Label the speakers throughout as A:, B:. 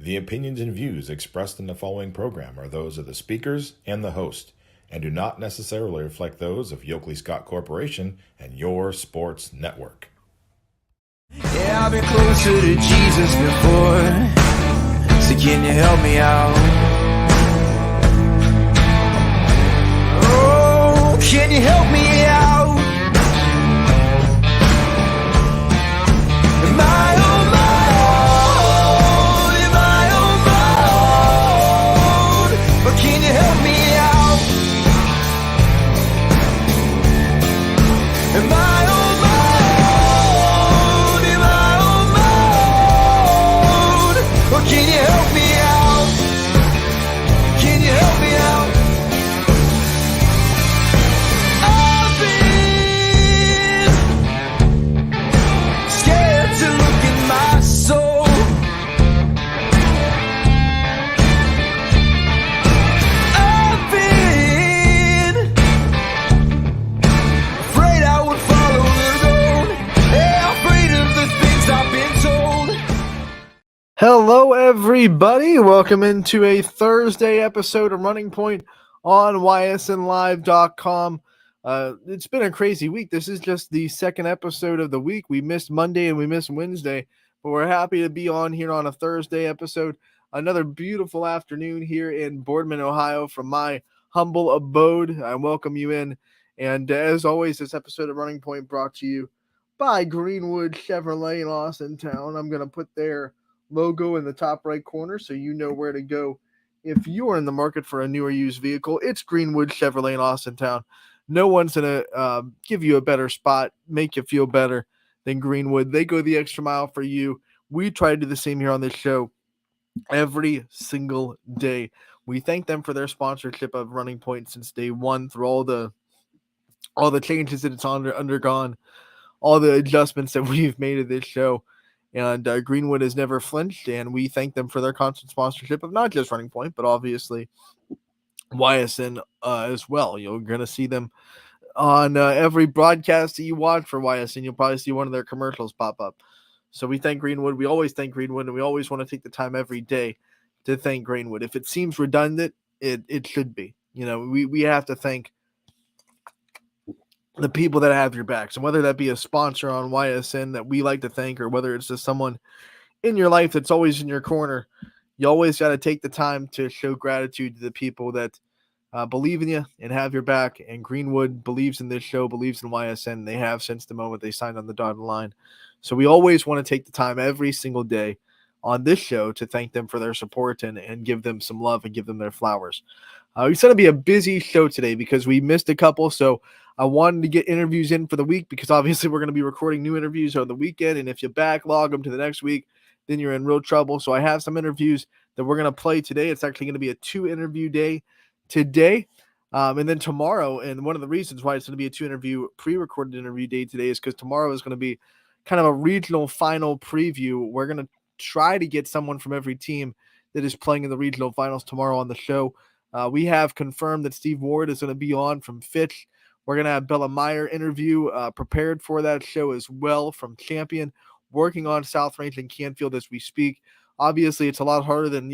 A: The opinions and views expressed in the following program are those of the speakers and the host, and do not necessarily reflect those of Yoakley Scott Corporation and your sports network.
B: Yeah, I've been closer to Jesus before, so can you help me out? Oh, can you help me out? Am I on my own? Am I on my own? Or can you help me out? Am I on my own? Am I on my own? Or can you help me out? Can you help me out? I've been scared to look in my soul. I've been afraid I would follow the road. Yeah, afraid of the things I've been told.
C: Hello, everybody. Welcome into a Thursday episode of Running Point on ysnlive.com. It's been a crazy week. This is just the second episode of the week. We missed Monday and we missed Wednesday, but we're happy to be on here on a Thursday episode. Another beautiful afternoon here in Boardman, Ohio from my humble abode. I welcome you in. And as always, this episode of Running Point brought to you by Greenwood Chevrolet in Austintown. I'm going to put their logo in the top right corner so you know where to go if you're in the market for a new or used vehicle. It's Greenwood Chevrolet in Austintown. No one's going to give you a better spot, make you feel better than Greenwood. They go the extra mile for you. We try to do the same here on this show every single day. We thank them for their sponsorship of Running Point since day one, through all the changes that it's undergone, all the adjustments that we've made of this show. And Greenwood has never flinched, and we thank them for their constant sponsorship of not just Running Point, but obviously YSN as well. You're going to see them on every broadcast that you watch for YSN. You'll probably see one of their commercials pop up. So we thank Greenwood. We always thank Greenwood, and we always want to take the time every day to thank Greenwood. If it seems redundant, it should be. You know, we have to thank the people that have your backs, and whether that be a sponsor on YSN that we like to thank, or whether it's just someone in your life that's always in your corner, you always got to take the time to show gratitude to the people that believe in you and have your back. And Greenwood believes in this show, believes in YSN. They have since the moment they signed on the dotted line. So we always want to take the time every single day on this show to thank them for their support and give them some love and give them their flowers. It's going to be a busy show today because we missed a couple. So I wanted to get interviews in for the week because obviously we're going to be recording new interviews on the weekend. And if you backlog them to the next week, then you're in real trouble. So I have some interviews that we're going to play today. It's actually going to be a 2-interview day today. And then tomorrow, and one of the reasons why it's going to be a 2-interview pre-recorded interview day today is because tomorrow is going to be kind of a regional final preview. We're going to try to get someone from every team that is playing in the regional finals tomorrow on the show. We have confirmed that Steve Ward is going to be on from Fitch. We're going to have Bella Meyer interview prepared for that show as well from Champion, working on South Range and Canfield as we speak. Obviously, it's a lot harder than,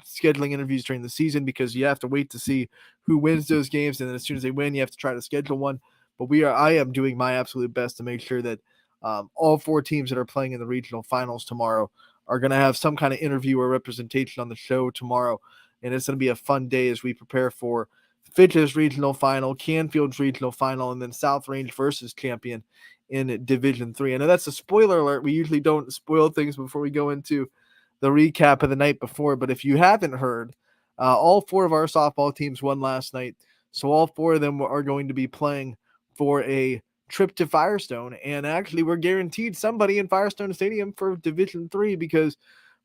C: scheduling interviews during the season because you have to wait to see who wins those games. And then as soon as they win, you have to try to schedule one. But I am doing my absolute best to make sure that all 4 teams that are playing in the regional finals tomorrow are going to have some kind of interview or representation on the show tomorrow. And it's going to be a fun day as we prepare for Fitch's regional final, Canfield's regional final, and then South Range versus Champion in Division 3. I know that's a spoiler alert. We usually don't spoil things before we go into the recap of the night before. But if you haven't heard, all 4 of our softball teams won last night. So all 4 of them are going to be playing for a trip to Firestone. And actually, we're guaranteed somebody in Firestone Stadium for Division 3 because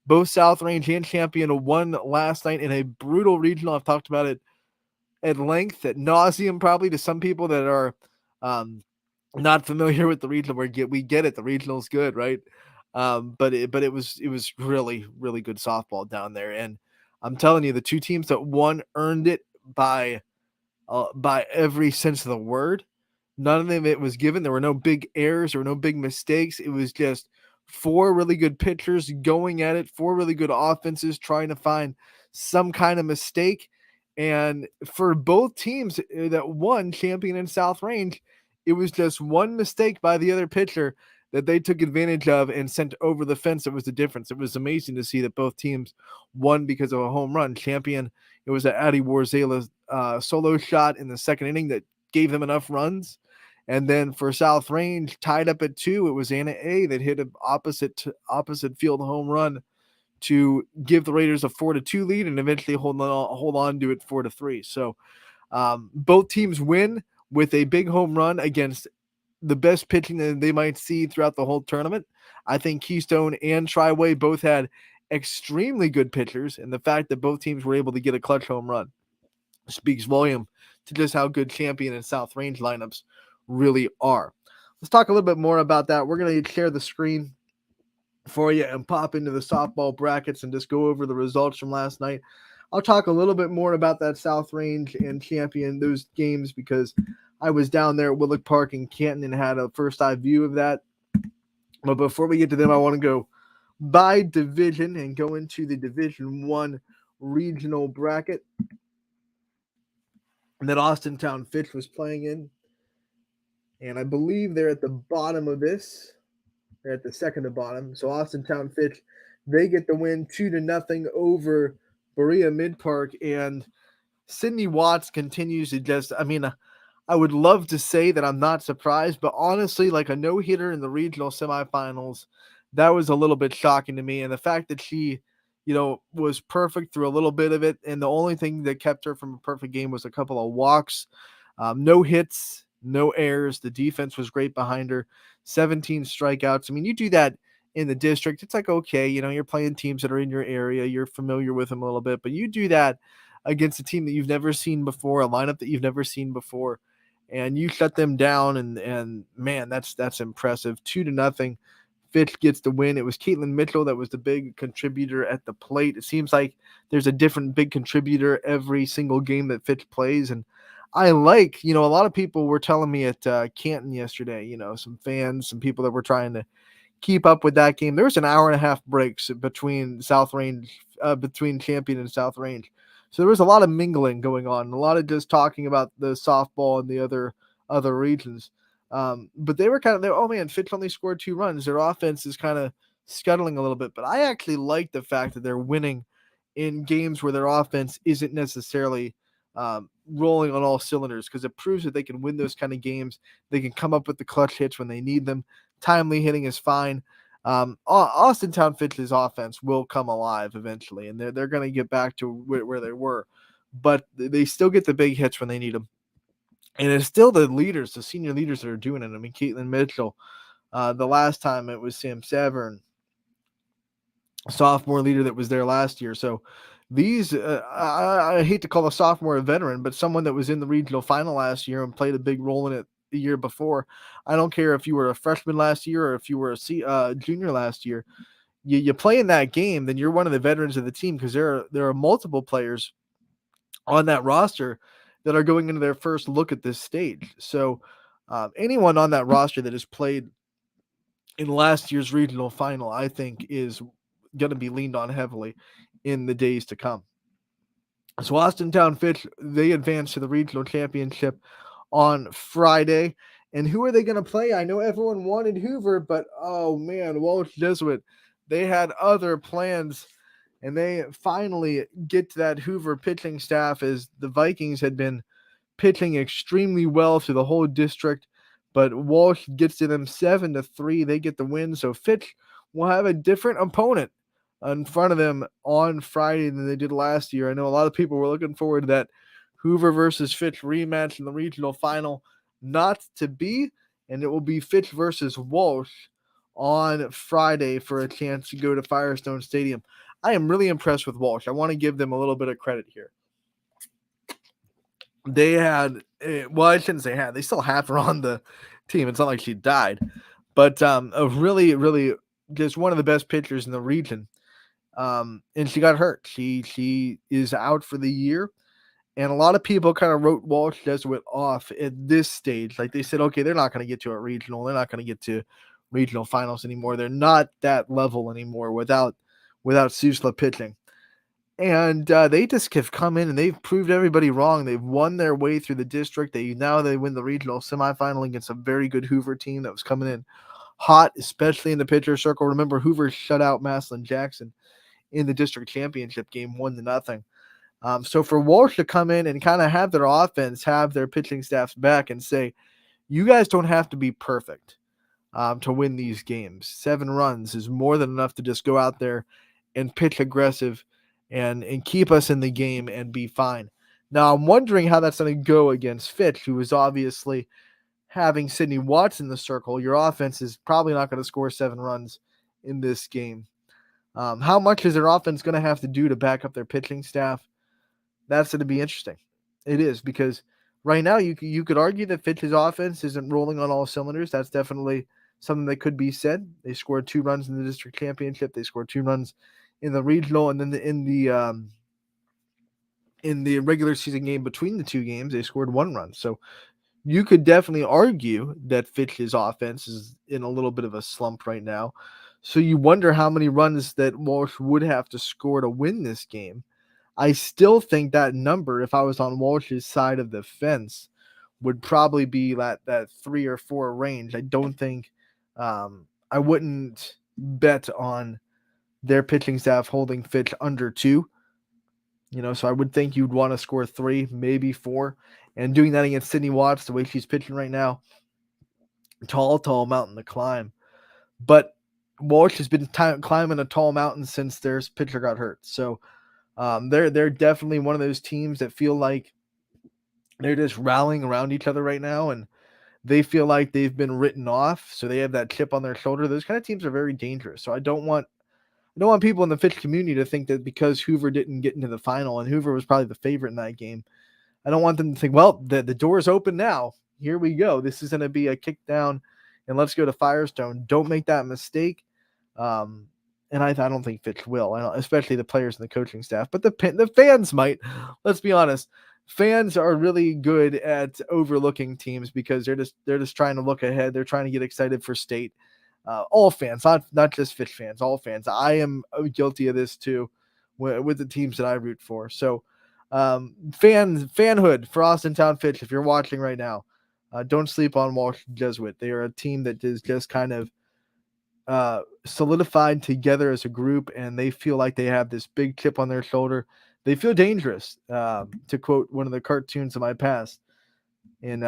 C: both South Range and Champion won last night in a brutal regional. I've talked about it at length, at nauseum, probably to some people that are not familiar with the regional. We get it. The regional is good, right? But it was really, really good softball down there. And I'm telling you, the 2 teams that won earned it by every sense of the word. None of it was given. There were no big errors. There were no big mistakes. It was just 4 really good pitchers going at it, 4 really good offenses trying to find some kind of mistake. And for both teams that won, Champion and South Range, it was just one mistake by the other pitcher that they took advantage of and sent over the fence. That was the difference. It was amazing to see that both teams won because of a home run. Champion, it was an Addy Warzela solo shot in the second inning that gave them enough runs. And then for South Range, tied up at 2, it was Anna A that hit an opposite field home run to give the Raiders a 4-2 lead and eventually hold on to it 4-3. So both teams win with a big home run against the best pitching that they might see throughout the whole tournament. I think Keystone and Triway both had extremely good pitchers, and the fact that both teams were able to get a clutch home run speaks volume to just how good Champion and South Range lineups really are. Let's talk a little bit more about that. We're going to share the screen for you and pop into the softball brackets and just go over the results from last night. I'll talk a little bit more about that South Range and Champion, those games, because I was down there at Willock Park in Canton and had a first eye view of that. But before we get to them, I want to go by division and go into the Division 1 regional bracket that Austintown Fitch was playing in. And I believe they're at the bottom of this. They're at the second to bottom. So Austintown Fitch, they get the win 2-0 over Berea Mid Park. And Sydney Watts continues to just, I would love to say that I'm not surprised, but honestly, like a no-hitter in the regional semifinals, that was a little bit shocking to me. And the fact that she, was perfect through a little bit of it, and the only thing that kept her from a perfect game was a couple of walks, no hits, no errors. The defense was great behind her, 17 strikeouts. I mean, you do that in the district, it's like, okay, you're playing teams that are in your area, you're familiar with them a little bit, but you do that against a team that you've never seen before, a lineup that you've never seen before, and you shut them down, and man, that's impressive. 2-0. Fitch gets the win. It was Caitlin Mitchell that was the big contributor at the plate. It seems like there's a different big contributor every single game that Fitch plays, and I like, a lot of people were telling me at Canton yesterday, some fans, some people that were trying to keep up with that game. There was an hour and a half breaks between between Champion and South Range. So there was a lot of mingling going on, a lot of just talking about the softball and the other regions. But they were oh man, Fitch only scored 2 runs. Their offense is kind of scuttling a little bit. But I actually like the fact that they're winning in games where their offense isn't necessarily rolling on all cylinders, because it proves that they can win those kind of games. They can come up with the clutch hits when they need them. Timely hitting is fine. Austintown Fitch's offense will come alive eventually, and they're going to get back to where they were, but they still get the big hits when they need them. And it's still the senior leaders that are doing it. I mean, Caitlin Mitchell, the last time it was Sam Severn, sophomore leader that was there last year. So these, I hate to call a sophomore a veteran, but someone that was in the regional final last year and played a big role in it the year before. I don't care if you were a freshman last year or if you were a junior last year. You play in that game, then you're one of the veterans of the team, because there are multiple players on that roster that are going into their first look at this stage. So anyone on that roster that has played in last year's regional final, I think, is going to be leaned on heavily in the days to come. So Austintown Fitch, they advance to the regional championship on Friday. And who are they going to play? I know everyone wanted Hoover, but oh man, Walsh Jesuit, they had other plans, and they finally get to that Hoover pitching staff, as the Vikings had been pitching extremely well through the whole district. But Walsh gets to them 7-3. They get the win. So Fitch will have a different opponent in front of them on Friday than they did last year. I know a lot of people were looking forward to that Hoover versus Fitch rematch in the regional final. Not to be, and it will be Fitch versus Walsh on Friday for a chance to go to Firestone Stadium. I am really impressed with Walsh. I want to give them a little bit of credit here. They had, well, I shouldn't say had, they still have her on the team. It's not like she died, but a really, really just one of the best pitchers in the region. And she got hurt. She is out for the year. And a lot of people kind of wrote Walsh Jesuit off at this stage. Like they said, okay, they're not going to get to a regional. They're not going to get to regional finals anymore. They're not that level anymore without Susla pitching. And they just have come in and they've proved everybody wrong. They've won their way through the district. They win the regional semifinal against a very good Hoover team that was coming in hot, especially in the pitcher circle. Remember, Hoover shut out Maslin Jackson in the district championship game, 1-0. So for Walsh to come in and kind of have their offense, have their pitching staffs back and say, you guys don't have to be perfect to win these games. 7 runs is more than enough to just go out there and pitch aggressive and keep us in the game and be fine. Now, I'm wondering how that's going to go against Fitch, who is obviously having Sidney Watts in the circle. Your offense is probably not going to score 7 runs in this game. How much is their offense going to have to do to back up their pitching staff? That's going to be interesting. It is, because right now you could argue that Fitch's offense isn't rolling on all cylinders. That's definitely something that could be said. They scored 2 runs in the district championship. They scored 2 runs in the regional, and then in the regular season game between the 2 games, they scored 1 run. So you could definitely argue that Fitch's offense is in a little bit of a slump right now. So you wonder how many runs that Walsh would have to score to win this game. I still think that number, if I was on Walsh's side of the fence, would probably be that 3 or 4 range. I don't think I wouldn't bet on their pitching staff holding Fitch under 2. So I would think you'd want to score 3, maybe 4. And doing that against Sidney Watts, the way she's pitching right now, tall mountain to climb. But Walsh has been climbing a tall mountain since their pitcher got hurt. So they're definitely one of those teams that feel like they're just rallying around each other right now, and they feel like they've been written off. So they have that chip on their shoulder. Those kind of teams are very dangerous. So I don't want people in the Fitch community to think that because Hoover didn't get into the final, and Hoover was probably the favorite in that game, I don't want them to think, well, the door's open now. Here we go. This is going to be a kick down, and let's go to Firestone. Don't make that mistake. And I don't think Fitch will, especially the players and the coaching staff. But the fans might. Let's be honest. Fans are really good at overlooking teams because they're just trying to look ahead. They're trying to get excited for state. All fans, not just Fitch fans, all fans. I am guilty of this too with the teams that I root for. So fanhood for Austintown Fitch, if you're watching right now, don't sleep on Walsh Jesuit. They are a team that is just kind of solidified together as a group, and they feel like they have this big chip on their shoulder. They feel dangerous, to quote one of the cartoons of my past in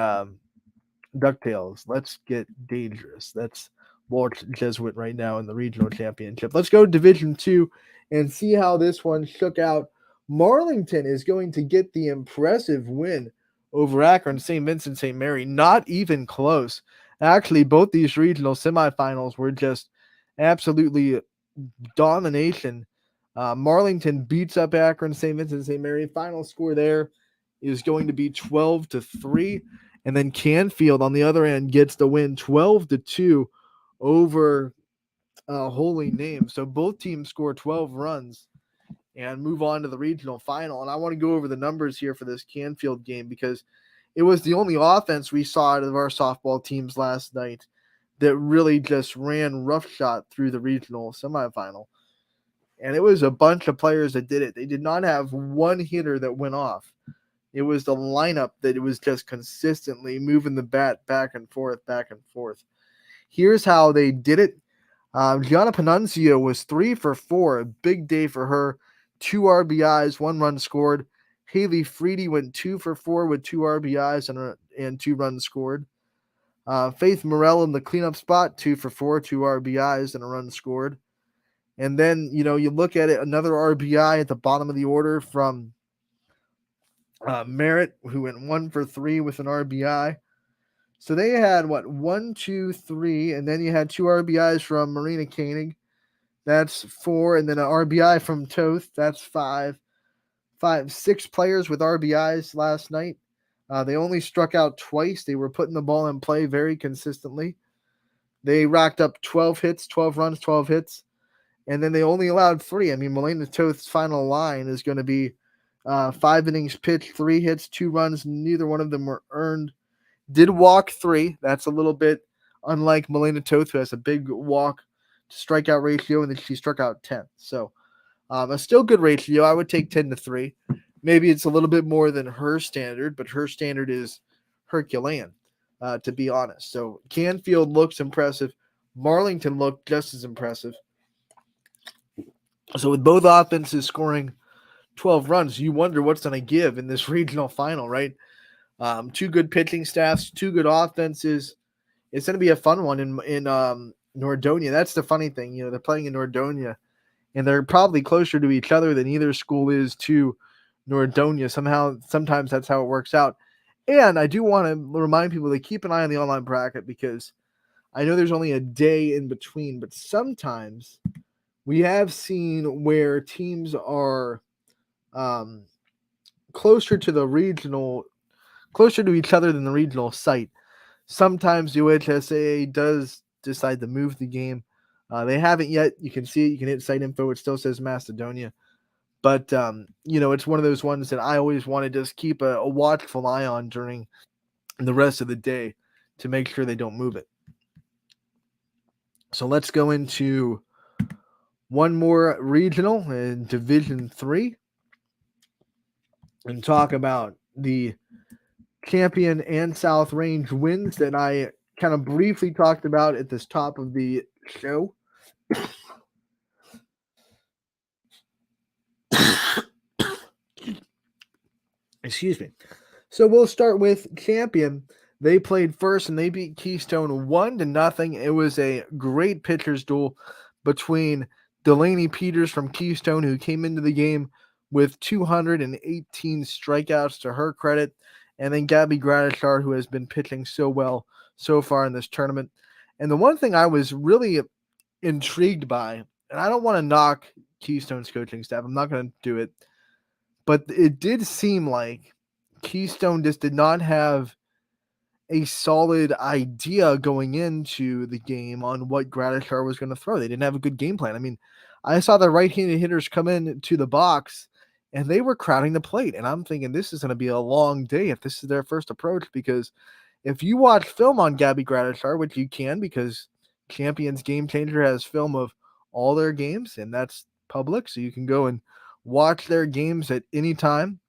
C: DuckTales. Let's get dangerous. That's Walsh Jesuit right now in the regional championship. Let's go Division 2 and see how this one shook out. Marlington is going to get the impressive win over Akron St. Vincent St. Mary. Not even close. Actually, both these regional semifinals were just absolutely domination. Marlington beats up Akron St. Vincent St. Mary. Final score there is going to be 12-3. And then Canfield on the other end gets the win 12-2 over Holy Name. So both teams score 12 runs and move on to the regional final. And I want to go over the numbers here for this Canfield game because it was the only offense we saw out of our softball teams last night that really just ran roughshod through the regional semifinal. And it was a bunch of players that did it. They did not have one hitter that went off. It was the lineup that it was just consistently moving the bat back and forth. Here's how they did it. Gianna Panunzio was 3 for 4, a big day for her. 2 RBIs, 1 run scored. Haley Freedy went 2 for 4 with 2 RBIs and 2 runs scored. Faith Morell in the cleanup spot, 2 for 4, 2 RBIs and a run scored. And then, you look at it, another RBI at the bottom of the order from Merritt, who went 1 for 3 with an RBI. So they had 1, 2, 3, and then you had 2 RBIs from Marina Koenig. That's 4, and then an RBI from Toth. That's 5. 6 players with RBIs last night. They only struck out twice. They were putting the ball in play very consistently. They racked up 12 hits, 12 runs, 12 hits, and then they only allowed 3. I mean, Melena Toth's final line is going to be 5 innings pitched, 3 hits, 2 runs. Neither one of them were earned. Did walk 3. That's a little bit unlike Melina Toth, who has a big walk to strikeout ratio, and then she struck out 10. So a still good ratio. I would take 10-3. Maybe it's a little bit more than her standard, but her standard is Herculean, to be honest. So Canfield looks impressive. Marlington looked just as impressive. So with both offenses scoring 12 runs, you wonder what's going to give in this regional final, right? Two good pitching staffs, two good offenses. It's going to be a fun one in Nordonia. That's the funny thing. You know, they're playing in Nordonia, and they're probably closer to each other than either school is to Nordonia. Sometimes that's how it works out. And I do want to remind people to keep an eye on the online bracket, because I know there's only a day in between, but sometimes we have seen where teams are closer to each other than the regional site. Sometimes the UHSAA does decide to move the game. They haven't yet. You can see it. You can hit site info. It still says Macedonia. But, it's one of those ones that I always want to just keep a watchful eye on during the rest of the day to make sure they don't move it. So let's go into one more regional in Division 3 and talk about the Champion and South Range wins that I kind of briefly talked about at this top of the show. Excuse me. So we'll start with Champion. They played first and they beat Keystone 1-0. It was a great pitcher's duel between Delaney Peters from Keystone, who came into the game with 218 strikeouts to her credit, and then Gabby Gradishar, who has been pitching so well so far in this tournament. And the one thing I was really intrigued by, and I don't want to knock Keystone's coaching staff, I'm not going to do it, but it did seem like Keystone just did not have a solid idea going into the game on what Gradishar was going to throw. They didn't have a good game plan. I mean, I saw the right-handed hitters come in to the box, and they were crowding the plate. And I'm thinking this is going to be a long day if this is their first approach, because if you watch film on Gabby Gradishar, which you can because Champions Game Changer has film of all their games, and that's public, so you can go and watch their games at any time.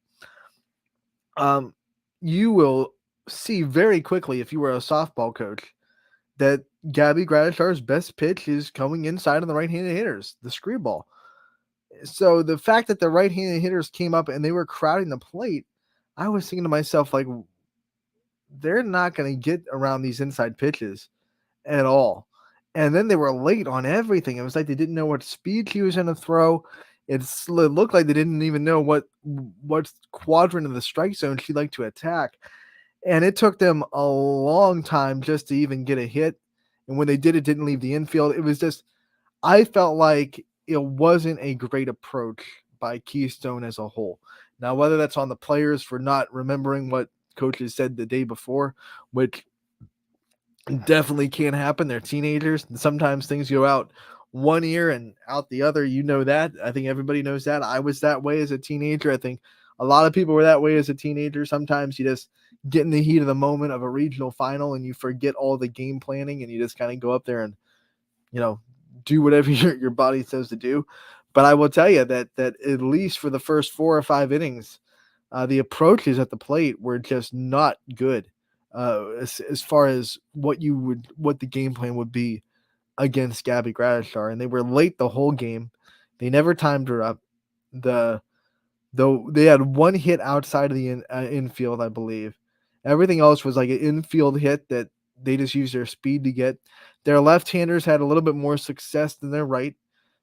C: You will see very quickly, if you were a softball coach, that Gabby Gradishar's best pitch is coming inside on the right-handed hitters, the screwball. So the fact that the right-handed hitters came up and they were crowding the plate, I was thinking to myself, like, they're not going to get around these inside pitches at all. And then they were late on everything. It was like they didn't know what speed she was going to throw. It looked like they didn't even know what quadrant of the strike zone she'd like to attack. And it took them a long time just to even get a hit. And when they did, it didn't leave the infield. It was just, I felt like it wasn't a great approach by Keystone as a whole. Now, whether that's on the players for not remembering what coaches said the day before, which definitely can't happen. They're teenagers, and sometimes things go out one ear and out the other. You know that. I think everybody knows that. I was that way as a teenager. I think a lot of people were that way as a teenager. Sometimes you just get in the heat of the moment of a regional final and you forget all the game planning and you just kind of go up there and, do whatever your body says to do. But I will tell you that at least for the first 4 or 5 innings, the approaches at the plate were just not good as far as what the game plan would be against Gabby Gradishar. And they were late the whole game. They never timed her up. Though they had one hit outside of the infield, I believe. Everything else was like an infield hit that they just used their speed to get. Their left-handers had a little bit more success than their right,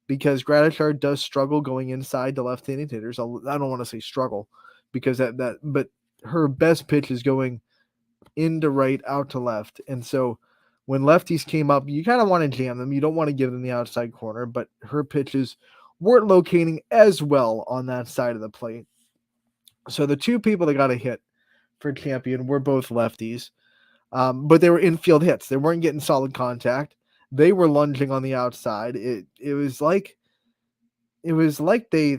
C: because Gradishar does struggle going inside the left-handed hitters. I don't want to say struggle, because but her best pitch is going into right, out to left. And so when lefties came up, you kind of want to jam them. You don't want to give them the outside corner, but her pitches weren't locating as well on that side of the plate. So the two people that got a hit for Champion were both lefties, but they were infield hits. They weren't getting solid contact. They were lunging on the outside. It was like they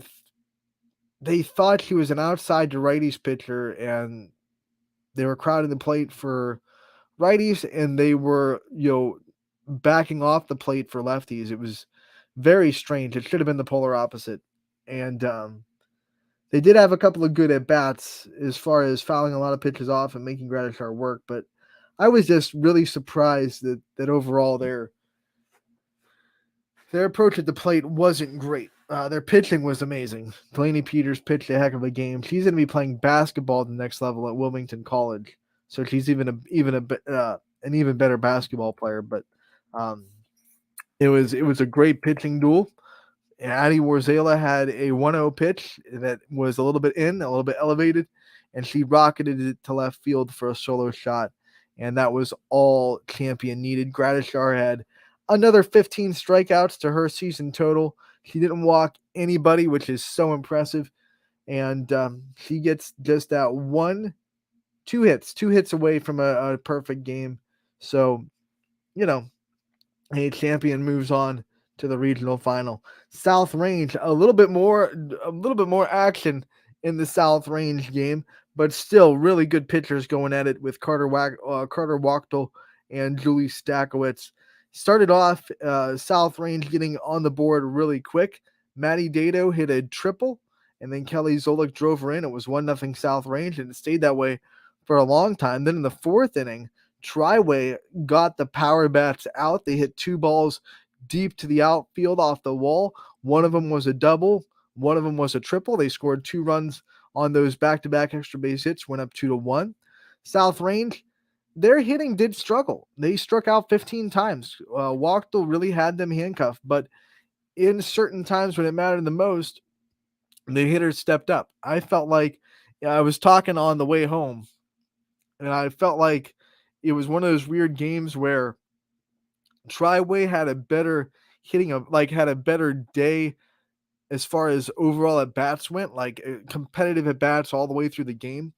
C: thought she was an outside to righties pitcher, and they were crowding the plate for righties, and they were, backing off the plate for lefties. It was very strange. It should have been the polar opposite. And they did have a couple of good at bats as far as fouling a lot of pitches off and making Gradishar work, but I was just really surprised that overall their approach at the plate wasn't great. Their pitching was amazing. Delaney Peters pitched a heck of a game. She's going to be playing basketball at the next level at Wilmington College, so she's an even better basketball player. But um, it was a great pitching duel. Addie Warzela had a 1-0 pitch that was a little bit elevated, and she rocketed it to left field for a solo shot, and that was all Champion needed. Gradishar had another 15 strikeouts to her season total. She didn't walk anybody, which is so impressive, and she gets just that two hits away from a perfect game. So, a Champion moves on to the regional final. South Range, a little bit more action in the South Range game, but still really good pitchers going at it with Carter Wachtel and Julie Stakowitz. Started off South Range getting on the board really quick. Maddie Dado hit a triple, and then Kelly Zolik drove her in. It was 1-0 South Range, and it stayed that way for a long time. Then in the fourth inning, Triway got the power bats out. They hit 2 balls deep to the outfield off the wall. One of them was a double. One of them was a triple. They scored 2 runs on those back-to-back extra base hits, went up 2-1. South Range, their hitting did struggle. They struck out 15 times. Wachtel really had them handcuffed, but in certain times when it mattered the most, the hitters stepped up. I felt like I was talking on the way home, and I felt like it was one of those weird games where Triway had a better had a better day as far as overall at bats went, like competitive at bats all the way through the game.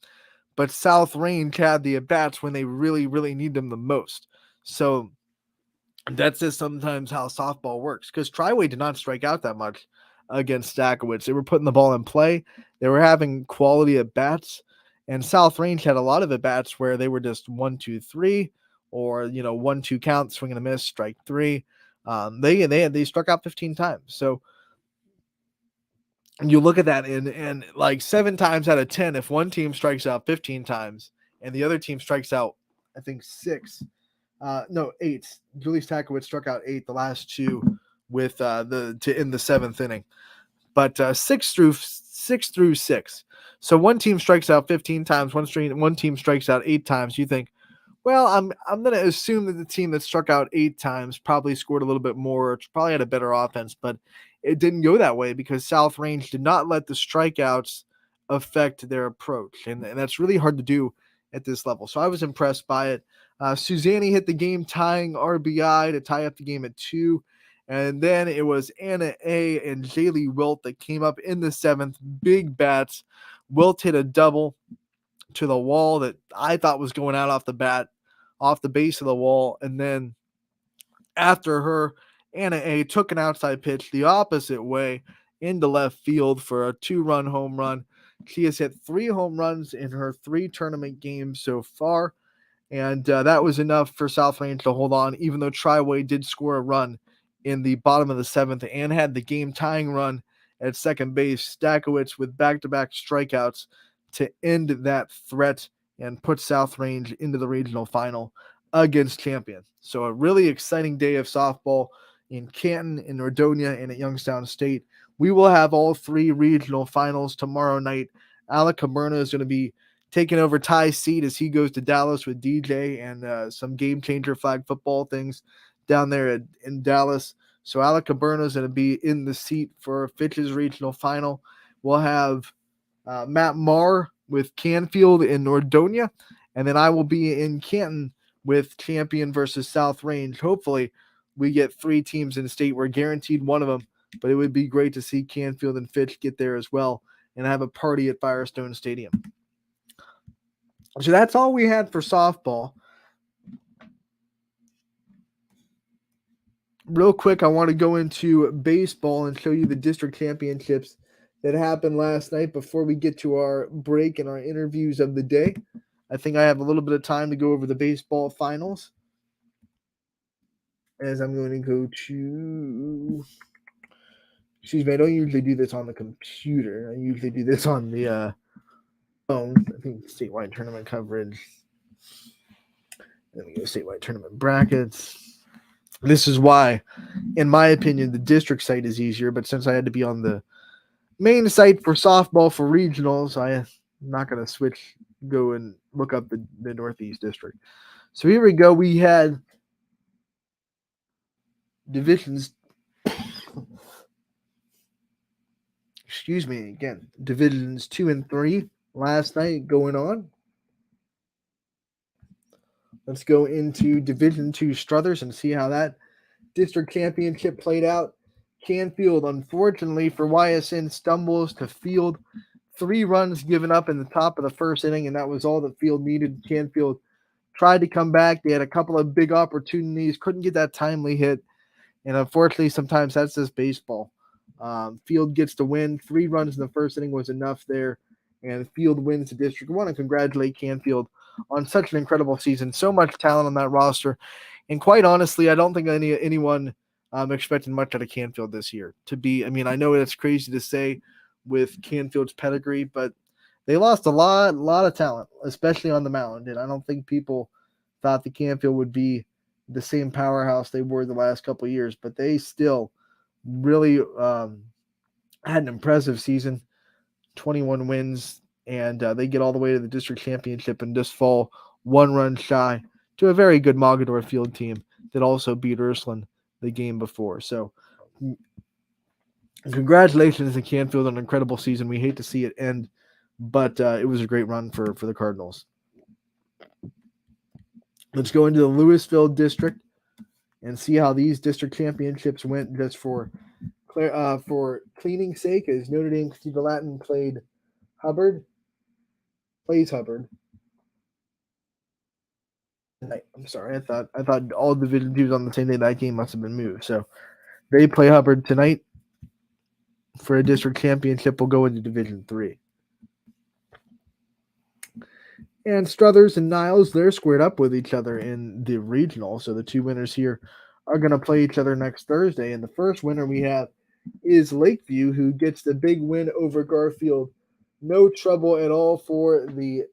C: But South Range had the at bats when they really, really need them the most. So that's just sometimes how softball works, because Triway did not strike out that much against Stakowitz. They were putting the ball in play. They were having quality at bats, and South Range had a lot of at bats where they were just 1-2-3, or 1-2 count, swing and a miss, strike 3. They struck out 15 times. So you look at that, and like 7 times out of 10, if one team strikes out 15 times and the other team strikes out, I think 6. No, 8. Julie Stakowitz struck out 8 the last 2 with to end the 7th inning. But 6 through 6. So one team strikes out 15 times, one team strikes out 8 times. You think, well, I'm going to assume that the team that struck out 8 times probably scored a little bit more, probably had a better offense, but it didn't go that way because South Range did not let the strikeouts affect their approach, and that's really hard to do at this level. So I was impressed by it. Suzanne hit the game-tying RBI to tie up the game at 2, and then it was Anna A. and Jaylee Wilt that came up in the 7th. Big bats. Wilt hit a double to the wall that I thought was going out off the base of the wall, and then after her, Anna A. took an outside pitch the opposite way into left field for a 2-run home run. She has hit 3 home runs in her 3 tournament games so far, and that was enough for South Range to hold on, even though Triway did score a run in the bottom of the 7th and had the game-tying run at second base. Stakowitz with back-to-back strikeouts to end that threat and put South Range into the regional final against Champion. So a really exciting day of softball in Canton, in Nordonia, and at Youngstown State. We will have all 3 regional finals tomorrow night. Alec Caberna is going to be taking over Ty's seat as he goes to Dallas with DJ and some game changer flag football things down there in Dallas. So Alec Caberna is going to be in the seat for Fitch's regional final. We'll have Matt Marr with Canfield in Nordonia, and then I will be in Canton with Champion versus South Range. Hopefully we get 3 teams in the state. We're guaranteed one of them, but it would be great to see Canfield and Fitch get there as well and have a party at Firestone Stadium. So that's all we had for softball. Real quick, I want to go into baseball and show you the district championships that happened last night before we get to our break and our interviews of the day. I think I have a little bit of time to go over the baseball finals. As I'm going to go to, excuse me, I don't usually do this on the computer. I usually do this on the phone. I think statewide tournament coverage. Then we go statewide tournament brackets. This is why, in my opinion, the district site is easier. But since I had to be on the main site for softball for regionals, I'm not going to go and look up the Northeast district. So here we go. We had divisions. Excuse me again. Divisions 2 and 3 last night going on. Let's go into Division 2 Struthers and see how that district championship played out. Canfield, unfortunately for Ysn, stumbles to Field. 3 runs given up in the top of the first inning, and that was all that Field needed. Canfield tried to come back. They had a couple of big opportunities, couldn't get that timely hit, and unfortunately, sometimes that's just baseball. Field gets the win. 3 runs in the first inning was enough there, and Field wins the district. I want to congratulate Canfield on such an incredible season. So much talent on that roster, and quite honestly, I don't think anyone expected much out of Canfield this year. I know it's crazy to say with Canfield's pedigree, but they lost a lot of talent, especially on the mound, and I don't think people thought the Canfield would be the same powerhouse they were the last couple of years, but they still really had an impressive season, 21 wins, and they get all the way to the district championship and just fall 1 run shy to a very good Mogador Field team that also beat Ursuline the game before. So congratulations to Canfield on an incredible season. We hate to see it end, but it was a great run for the Cardinals. Let's go into the Louisville district and see how these district championships went just for cleaning sake, as Notre Dame Cathedral Latin plays Hubbard. I'm sorry, I thought all Division 2s on the same day. That game must have been moved. So they play Hubbard tonight for a district championship. We'll go into Division 3. And Struthers and Niles, they're squared up with each other in the regional. So the 2 winners here are going to play each other next Thursday. And the first winner we have is Lakeview, who gets the big win over Garfield. No trouble at all for the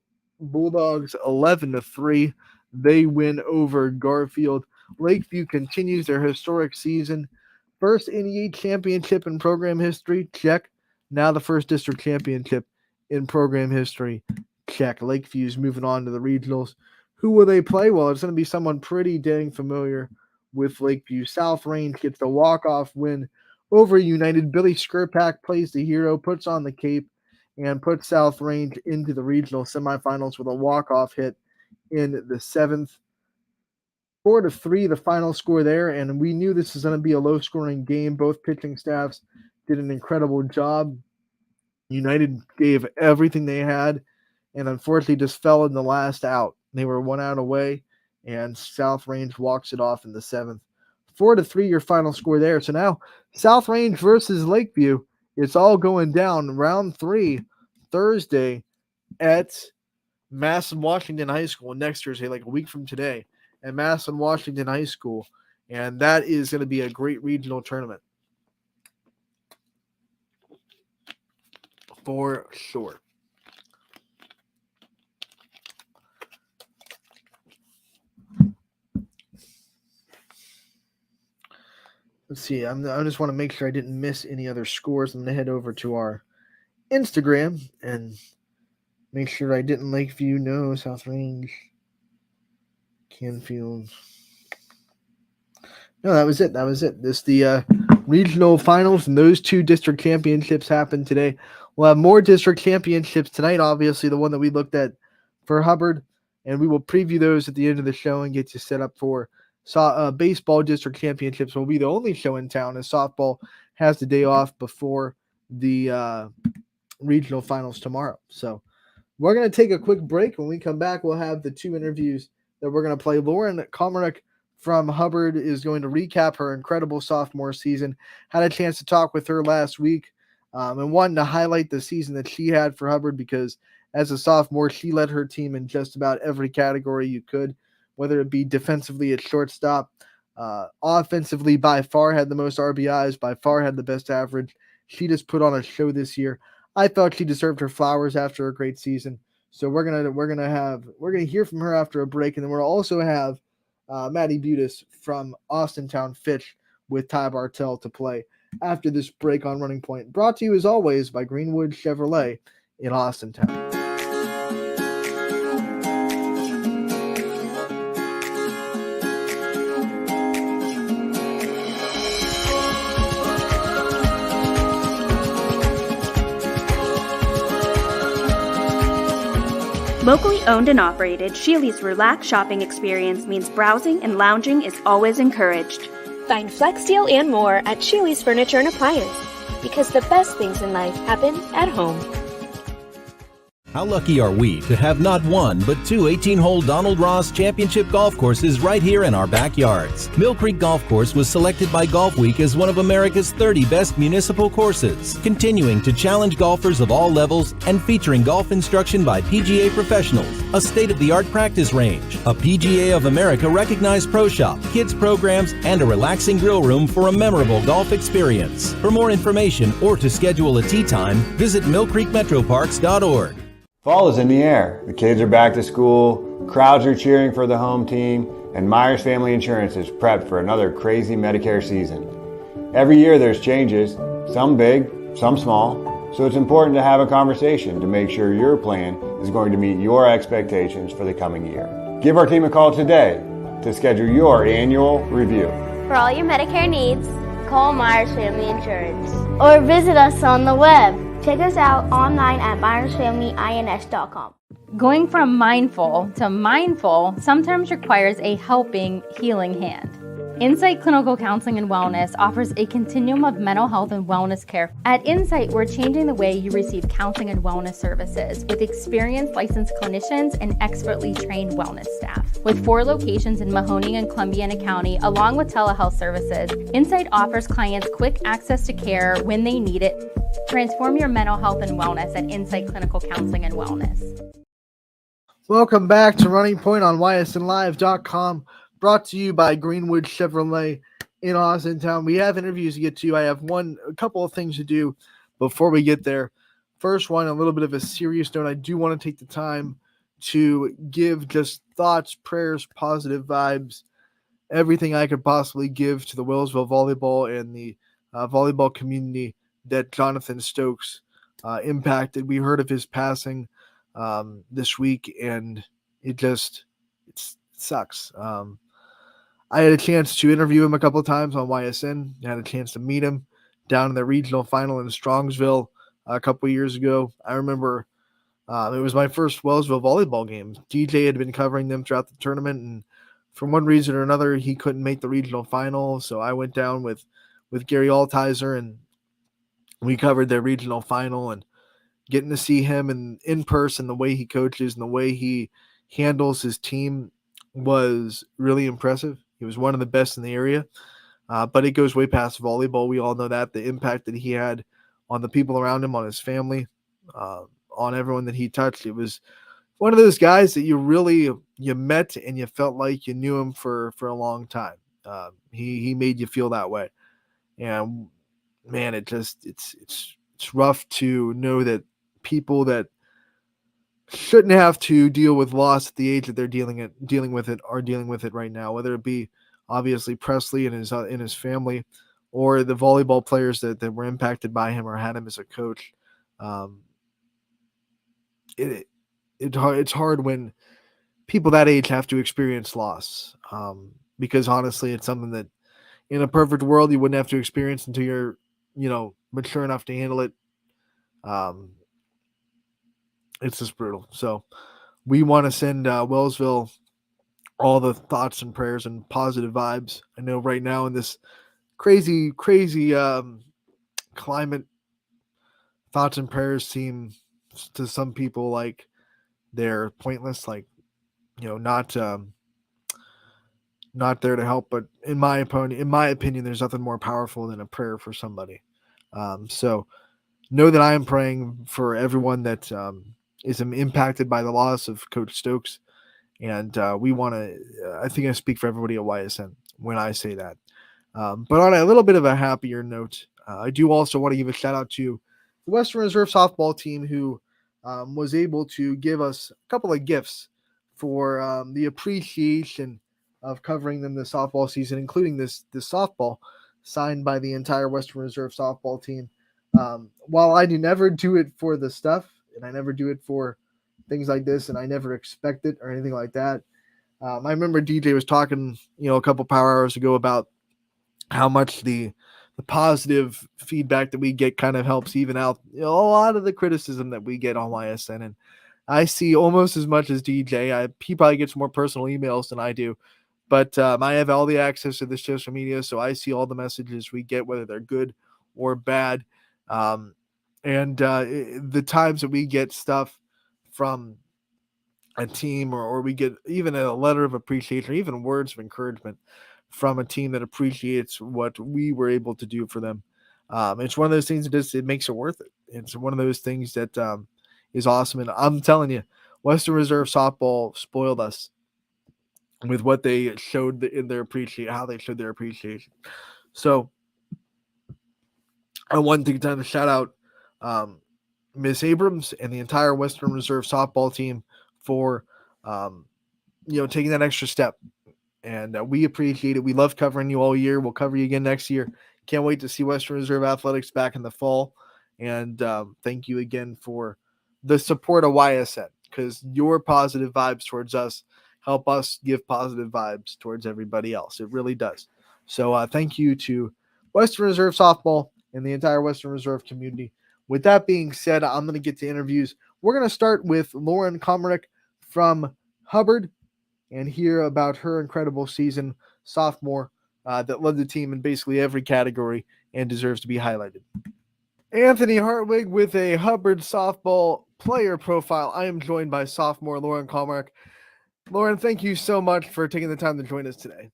C: Bulldogs, 11-3. They win over Garfield. Lakeview continues their historic season. First NEA championship in program history, check. Now the first district championship in program history, check. Lakeview's moving on to the regionals. Who will they play? Well, it's going to be someone pretty dang familiar with Lakeview. South Range gets the walk-off win over United. Billy Skirpak plays the hero, puts on the cape, and puts South Range into the regional semifinals with a walk-off hit in the 7th. 4-3, the final score there, and we knew this was going to be a low-scoring game. Both pitching staffs did an incredible job. United gave everything they had, and unfortunately just fell in the last out. They were 1 out away, and South Range walks it off in the 7th. 4-3, your final score there. So now South Range versus Lakeview. It's all going down. Round 3, Thursday at Madison Washington High School next Thursday, like a week from today, at Madison Washington High School. And that is going to be a great regional tournament. For sure. Let's see. I just want to make sure I didn't miss any other scores. I'm going to head over to our Instagram and make sure I didn't Lakeview. No, South Range, Canfield. No, that was it. This the regional finals, and those 2 district championships happened today. We'll have more district championships tonight. Obviously, the one that we looked at for Hubbard, and we will preview those at the end of the show and get you set up for baseball district championships. Will be the only show in town, as softball has the day off before the regional finals tomorrow. So we're going to take a quick break. When we come back, we'll have the 2 interviews that we're going to play. Lauren Komarick from Hubbard is going to recap her incredible sophomore season. Had a chance to talk with her last week and wanted to highlight the season that she had for Hubbard, because as a sophomore, she led her team in just about every category you could, whether it be defensively at shortstop, offensively by far had the most RBIs, by far had the best average. She just put on a show this year. I thought she deserved her flowers after a great season. So we're gonna hear from her after a break, and then we'll also have Maddie Butis from Austintown Fitch with Ty Bartell to play after this break on Running Point. Brought to you as always by Greenwood Chevrolet in Austintown.
D: Locally owned and operated, Sheely's relaxed shopping experience means browsing and lounging is always encouraged.
E: Find Flex Deal and more at Sheely's Furniture and Appliance, because the best things in life happen at home.
F: How lucky are we to have not one, but two 18-hole Donald Ross Championship golf courses right here in our backyards. Mill Creek Golf Course was selected by Golf Week as one of America's 30 best municipal courses, continuing to challenge golfers of all levels and featuring golf instruction by PGA professionals, a state-of-the-art practice range, a PGA of America recognized pro shop, kids programs, and a relaxing grill room for a memorable golf experience. For more information or to schedule a tee time, visit millcreekmetroparks.org.
G: Fall is in the air. The kids are back to school, crowds are cheering for the home team, and Myers Family Insurance is prepped for another crazy Medicare season. Every year there's changes, some big, some small, so it's important to have a conversation to make sure your plan is going to meet your expectations for the coming year. Give our team a call today to schedule your annual review.
H: For all your Medicare needs, call Myers Family Insurance or visit us on the web. Check us out online at myersfamilyins.com.
I: Going from mindful to mindful sometimes requires a helping, healing hand. Insight Clinical Counseling and Wellness offers a continuum of mental health and wellness care. At Insight, we're changing the way you receive counseling and wellness services with experienced licensed clinicians and expertly trained wellness staff. With 4 locations in Mahoning and Columbiana County, along with telehealth services, Insight offers clients quick access to care when they need it. Transform your mental health and wellness at Insight Clinical Counseling and Wellness.
C: Welcome back to Running Point on ysnlive.com. Brought to you by Greenwood Chevrolet in Austintown. We have interviews to get to. I have a couple of things to do before we get there. First one, a little bit of a serious note. I do want to take the time to give just thoughts, prayers, positive vibes, everything I could possibly give to the Wellsville volleyball and the volleyball community that Jonathan Stokes impacted. We heard of his passing this week, and it sucks. I had a chance to interview him a couple of times on YSN. I had a chance to meet him down in the regional final in Strongsville a couple of years ago. I remember it was my first Wellsville volleyball game. DJ had been covering them throughout the tournament, and for one reason or another, he couldn't make the regional final. So I went down with Gary Altizer, and we covered their regional final, and getting to see him in person, the way he coaches and the way he handles his team was really impressive. He was one of the best in the area, but it goes way past volleyball. We all know that, the impact that he had on the people around him, on his family, on everyone that he touched. It was one of those guys that you met and you felt like you knew him for a long time. He made you feel that way. And man, it's rough to know that people that shouldn't have to deal with loss at the age that they're dealing with it right now, whether it be obviously Presley and his family, or the volleyball players that were impacted by him or had him as a coach. It's hard when people that age have to experience loss, because honestly, it's something that in a perfect world you wouldn't have to experience until you're mature enough to handle it. It's just brutal. So we want to send Wellsville all the thoughts and prayers and positive vibes. I know right now in this crazy climate, thoughts and prayers seem to some people like they're pointless, like, not there to help. But in my opinion, there's nothing more powerful than a prayer for somebody. So know that I am praying for everyone that is impacted by the loss of Coach Stokes. And we want to, I think I speak for everybody at YSN when I say that. But on a little bit of a happier note, I do also want to give a shout out to the Western Reserve softball team who was able to give us a couple of gifts for the appreciation of covering them this softball season, including this softball signed by the entire Western Reserve softball team. While I do never do it for the stuff, and I never do it for things like this, and I never expect it or anything like that. I remember DJ was talking, a couple power hours ago about how much the positive feedback that we get kind of helps even out a lot of the criticism that we get on YSN. And I see almost as much as DJ. He probably gets more personal emails than I do, but I have all the access to the social media, so I see all the messages we get, whether they're good or bad. And the times that we get stuff from a team or we get even a letter of appreciation or even words of encouragement from a team that appreciates what we were able to do for them. It's one of those things that it makes it worth it. It's one of those things that is awesome. And I'm telling you, Western Reserve softball spoiled us with what they showed in their how they showed their appreciation. So I want to take time to shout out Miss Abrams and the entire Western Reserve softball team for taking that extra step. And we appreciate it. We love covering you all year. We'll cover you again next year. Can't wait to see Western Reserve Athletics back in the fall. And thank you again for the support of YSN, because your positive vibes towards us help us give positive vibes towards everybody else. It really does. So thank you to Western Reserve Softball and the entire Western Reserve community. With that being said, I'm going to get to interviews. We're going to start with Lauren Komarick from Hubbard and hear about her incredible season, sophomore, that led the team in basically every category and deserves to be highlighted. Anthony Hartwig with a Hubbard softball player profile. I am joined by sophomore Lauren Komarick. Lauren, thank you so much for taking the time to join us today.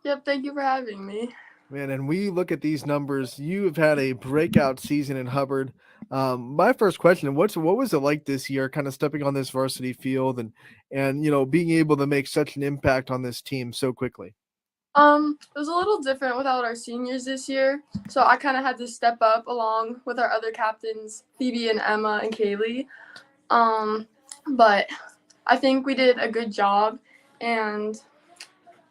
J: Yep, thank you for having me.
C: Man, and we look at these numbers. You have had a breakout season in Hubbard. My first question, what was it like this year, kind of stepping on this varsity field and being able to make such an impact on this team so quickly?
J: It was a little different without our seniors this year, so I kind of had to step up along with our other captains, Phoebe and Emma and Kaylee. But I think we did a good job, and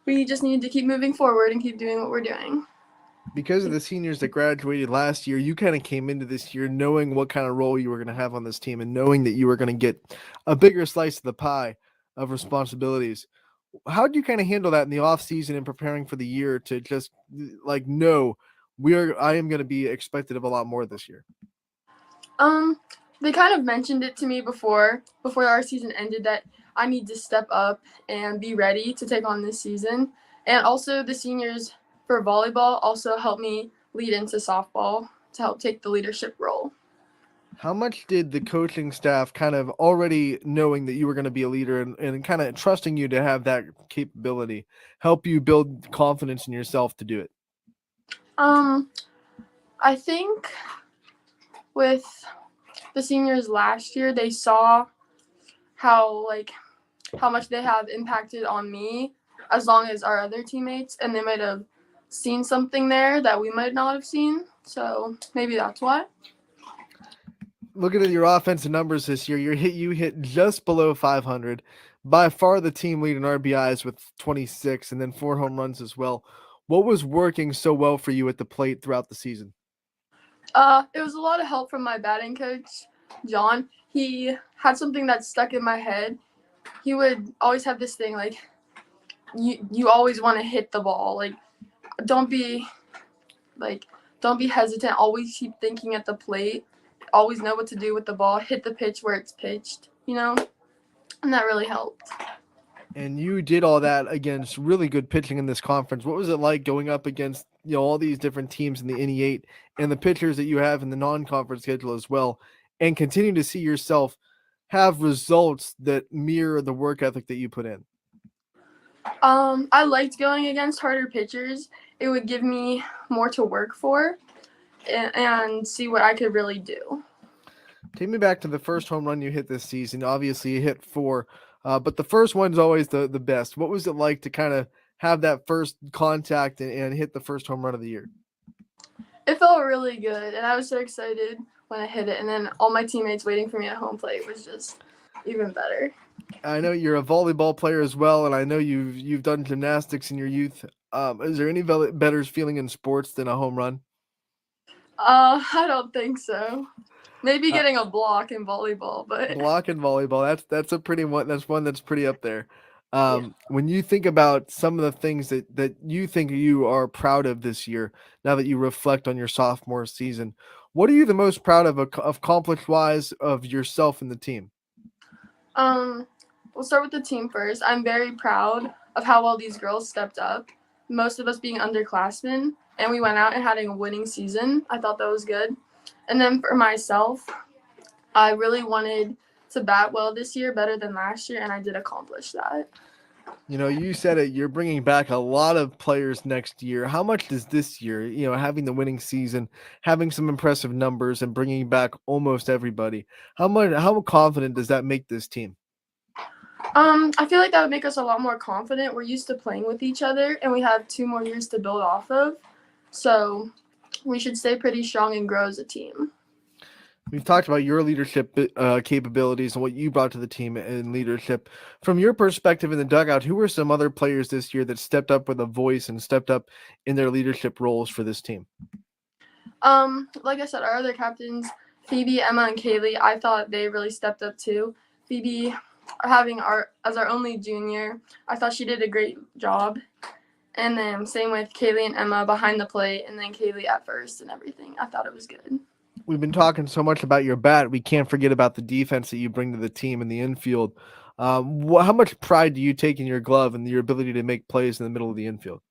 J: we just need to keep moving forward and keep doing what we're doing.
C: Because of the seniors that graduated last year, you kind of came into this year knowing what kind of role you were going to have on this team and knowing that you were going to get a bigger slice of the pie of responsibilities. How did you kind of handle that in the off season and preparing for the year to just no, I am going to be expected of a lot more this year?
J: They kind of mentioned it to me before our season ended that I need to step up and be ready to take on this season. And also the seniors for volleyball also helped me lead into softball to help take the leadership role.
C: How much did the coaching staff kind of already knowing that you were going to be a leader and kind of trusting you to have that capability help you build confidence in yourself to do it?
J: I think with the seniors last year, they saw how much they have impacted on me as long as our other teammates, and they might have seen something there that we might not have seen. So maybe that's why.
C: Looking at your offensive numbers this year, you hit just below 500. By far the team lead in RBIs with 26 and then 4 home runs as well. What was working so well for you at the plate throughout the season?
J: It was a lot of help from my batting coach, John. He had something that stuck in my head. He would always have this thing you always want to hit the ball. Don't be hesitant. Always keep thinking at the plate. Always know what to do with the ball. Hit the pitch where it's pitched, and that really helped.
C: And you did all that against really good pitching in this conference. What was it like going up against all these different teams in the NE8 and the pitchers that you have in the non-conference schedule as well, and continue to see yourself have results that mirror the work ethic that you put in?
J: I liked going against harder pitchers. It would give me more to work for and see what I could really do.
C: Take me back to the first home run you hit this season. Obviously, you hit 4, but the first one's always the best. What was it like to kind of have that first contact and hit the first home run of the year?
J: It felt really good, and I was so excited when I hit it, and then all my teammates waiting for me at home plate was just even better.
C: I know you're a volleyball player as well, and I know you've done gymnastics in your youth. Is there any better feeling in sports than a home run?
J: I don't think so. Maybe
C: Uh,
J: getting a block in volleyball, but
C: Block and volleyball, that's a pretty one. That's one that's pretty up there.
J: yeah.
C: When you think about some of the things that you think you are proud of this year, now that you reflect on your sophomore season, what are you the most proud of accomplished wise of yourself and the team?
J: We'll start with the team first. I'm very proud of how well these girls stepped up. Most of us being underclassmen, and we went out and had a winning season. I thought that was good. And then for myself, I really wanted to bat well this year, better than last year, and I did accomplish that.
C: You know, you said it, you're bringing back a lot of players next year. How much does this year, having the winning season, having some impressive numbers and bringing back almost everybody, how confident does that make this team?
J: I feel like that would make us a lot more confident. We're used to playing with each other, and we have 2 more years to build off of. So we should stay pretty strong and grow as a team.
C: We've talked about your leadership capabilities and what you brought to the team in leadership. From your perspective in the dugout, who were some other players this year that stepped up with a voice and stepped up in their leadership roles for this team?
J: Like I said, our other captains, Phoebe, Emma, and Kaylee, I thought they really stepped up too. Phoebe, as our only junior, I thought she did a great job. And then same with Kaylee and Emma behind the plate, and then Kaylee at first and everything. I thought it was good.
C: We've been talking so much about your bat. We can't forget about the defense that you bring to the team in the infield. How much pride do you take in your glove and your ability to make plays in the middle of the infield?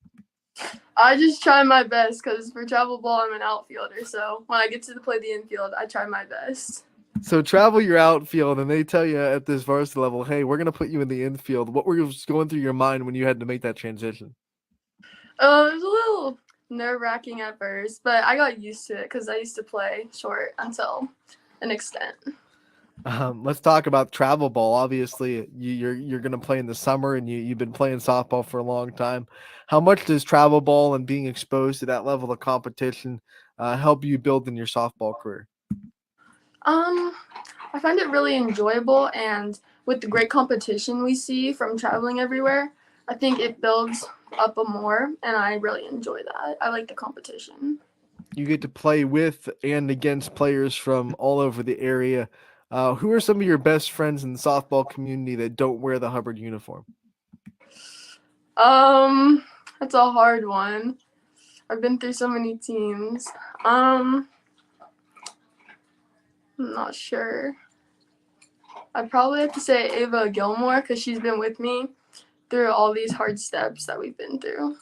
J: I just try my best because for travel ball, I'm an outfielder. So when I get to play the infield, I try my best.
C: So travel your outfield, and they tell you at this varsity level, hey, we're going to put you in the infield. What were going through your mind when you had to make that transition?
J: It was a little nerve-wracking at first, but I got used to it because I used to play short until an extent.
C: Let's talk about travel ball. Obviously, you're going to play in the summer, and you've been playing softball for a long time. How much does travel ball and being exposed to that level of competition help you build in your softball career?
J: I find it really enjoyable, and with the great competition we see from traveling everywhere, I think it builds up more, and I really enjoy that. I like the competition.
C: You get to play with and against players from all over the area. Who are some of your best friends in the softball community that don't wear the Hubbard uniform?
J: That's a hard one. I've been through so many teams. I'm not sure. I'd probably have to say Ava Gilmore because she's been with me through all these hard steps that we've been through.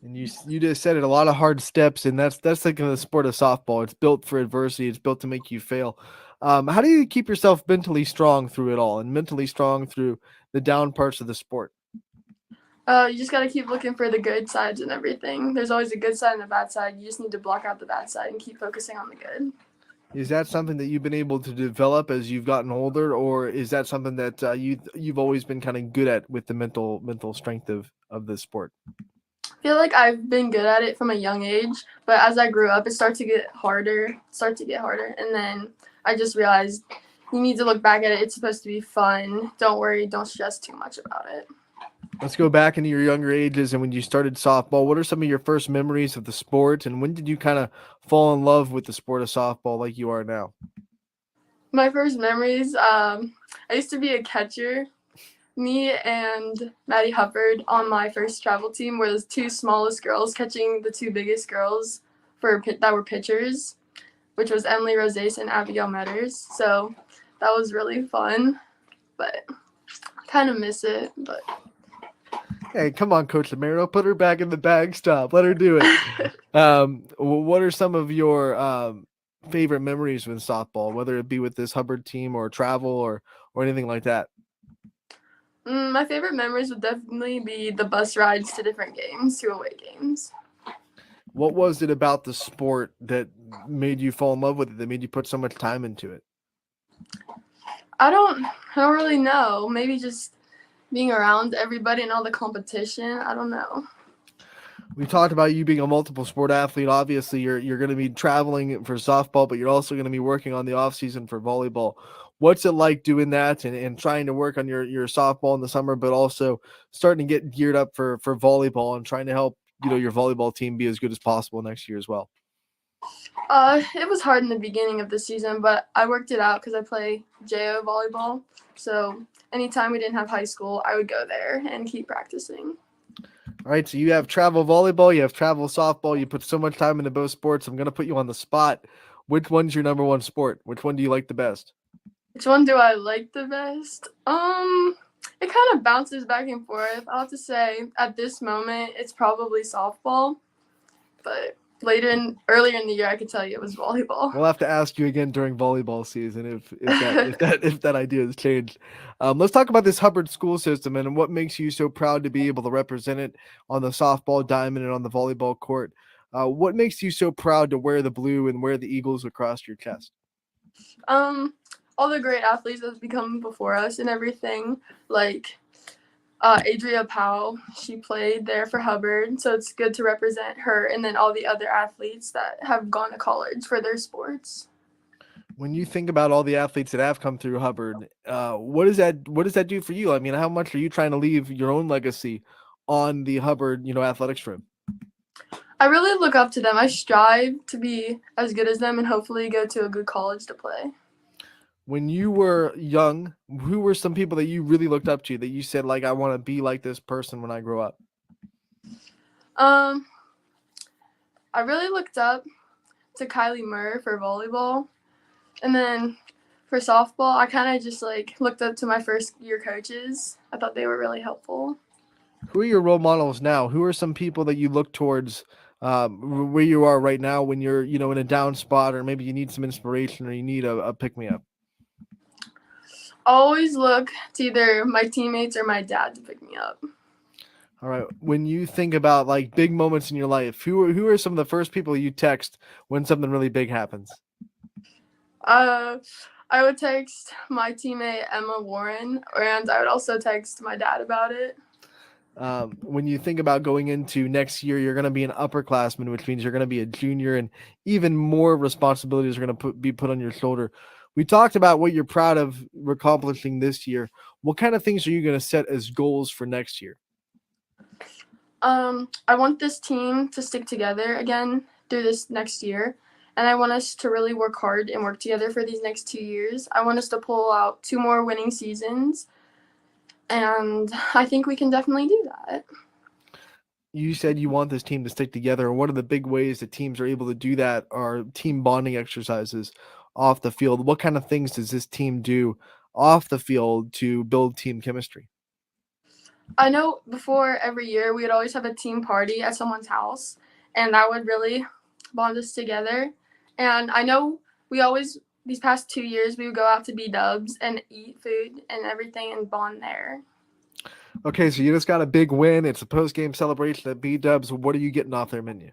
C: And you just said it, a lot of hard steps, and that's like in the sport of softball. It's built for adversity. It's built to make you fail. How do you keep yourself mentally strong through it all and mentally strong through the down parts of the sport?
J: You just got to keep looking for the good sides and everything. There's always a good side and a bad side. You just need to block out the bad side and keep focusing on the good.
C: Is that something that you've been able to develop as you've gotten older, or is that something that you've always been kind of good at with the mental strength of the sport?
J: I feel like I've been good at it from a young age, but as I grew up, it started to get harder, and then I just realized you need to look back at it. It's supposed to be fun. Don't worry, don't stress too much about it.
C: Let's go back into your younger ages and when you started softball. What are some of your first memories of the sport, and when did you kind of fall in love with the sport of softball like you are now?
J: My first memories, I used to be a catcher. Me and Maddie Hubbard on my first travel team were the 2 smallest girls catching the 2 biggest girls that were pitchers, which was Emily Rosas and Abigail Metters. So that was really fun, but I kind of miss it. But
C: hey, come on, Coach Amaro, put her back in the bag. Stop, let her do it. What are some of your favorite memories with softball, whether it be with this Hubbard team or travel or anything like that?
J: My favorite memories would definitely be the bus rides to different games, to away games.
C: What was it about the sport that made you fall in love with it, that made you put so much time into it?
J: I don't really know. Maybe just being around everybody and all the competition. I don't know.
C: We talked about you being a multiple sport athlete. Obviously, you're going to be traveling for softball, but you're also going to be working on the off season for volleyball. What's it like doing that and trying to work on your softball in the summer, but also starting to get geared up for volleyball and trying to help your volleyball team be as good as possible next year as well?
J: It was hard in the beginning of the season, but I worked it out because I play JO volleyball. So anytime we didn't have high school, I would go there and keep practicing.
C: All right, so you have travel volleyball, you have travel softball. You put so much time into both sports. I'm going to put you on the spot. Which one's your number one sport? Which one do you like the best?
J: Which one do I like the best? It kind of bounces back and forth. I'll have to say at this moment it's probably softball, but earlier in the year I could tell you it was volleyball.
C: We'll have to ask you again during volleyball season if that idea has changed. Let's talk about this Hubbard school system and what makes you so proud to be able to represent it on the softball diamond and on the volleyball court. What makes you so proud to wear the blue and wear the Eagles across your chest?
J: All the great athletes that have become before us and everything, like Adria Powell, she played there for Hubbard, so it's good to represent her and then all the other athletes that have gone to college for their sports.
C: When you think about all the athletes that have come through Hubbard, what does that do for you? I mean, how much are you trying to leave your own legacy on the Hubbard, athletics room?
J: I really look up to them. I strive to be as good as them and hopefully go to a good college to play.
C: When you were young, who were some people that you really looked up to that you said, like, I want to be like this person when I grow up?
J: I really looked up to Kylie Murr for volleyball. And then for softball, I kind of just looked up to my first year coaches. I thought they were really helpful.
C: Who are your role models now? Who are some people that you look towards where you are right now when you're, in a down spot, or maybe you need some inspiration or you need a pick-me-up?
J: I always look to either my teammates or my dad to pick me up.
C: All right. When you think about big moments in your life, who are some of the first people you text when something really big happens?
J: I would text my teammate Emma Warren, and I would also text my dad about it.
C: When you think about going into next year, you're going to be an upperclassman, which means you're going to be a junior, and even more responsibilities are going to be put on your shoulder. We talked about what you're proud of accomplishing this year. What kind of things are you going to set as goals for next year?
J: I want this team to stick together again through this next year. And I want us to really work hard and work together for these next 2 years. I want us to pull out 2 more winning seasons. And I think we can definitely do that.
C: You said you want this team to stick together. And one of the big ways that teams are able to do that are team bonding exercises off the field. What kind of things does this team do off the field to build team chemistry?
J: I know before every year we would always have a team party at someone's house. And that would really bond us together. And I know these past 2 years, we would go out to B-Dubs and eat food and everything and bond there.
C: Okay, so you just got a big win. It's a post-game celebration at B-Dubs. What are you getting off their menu?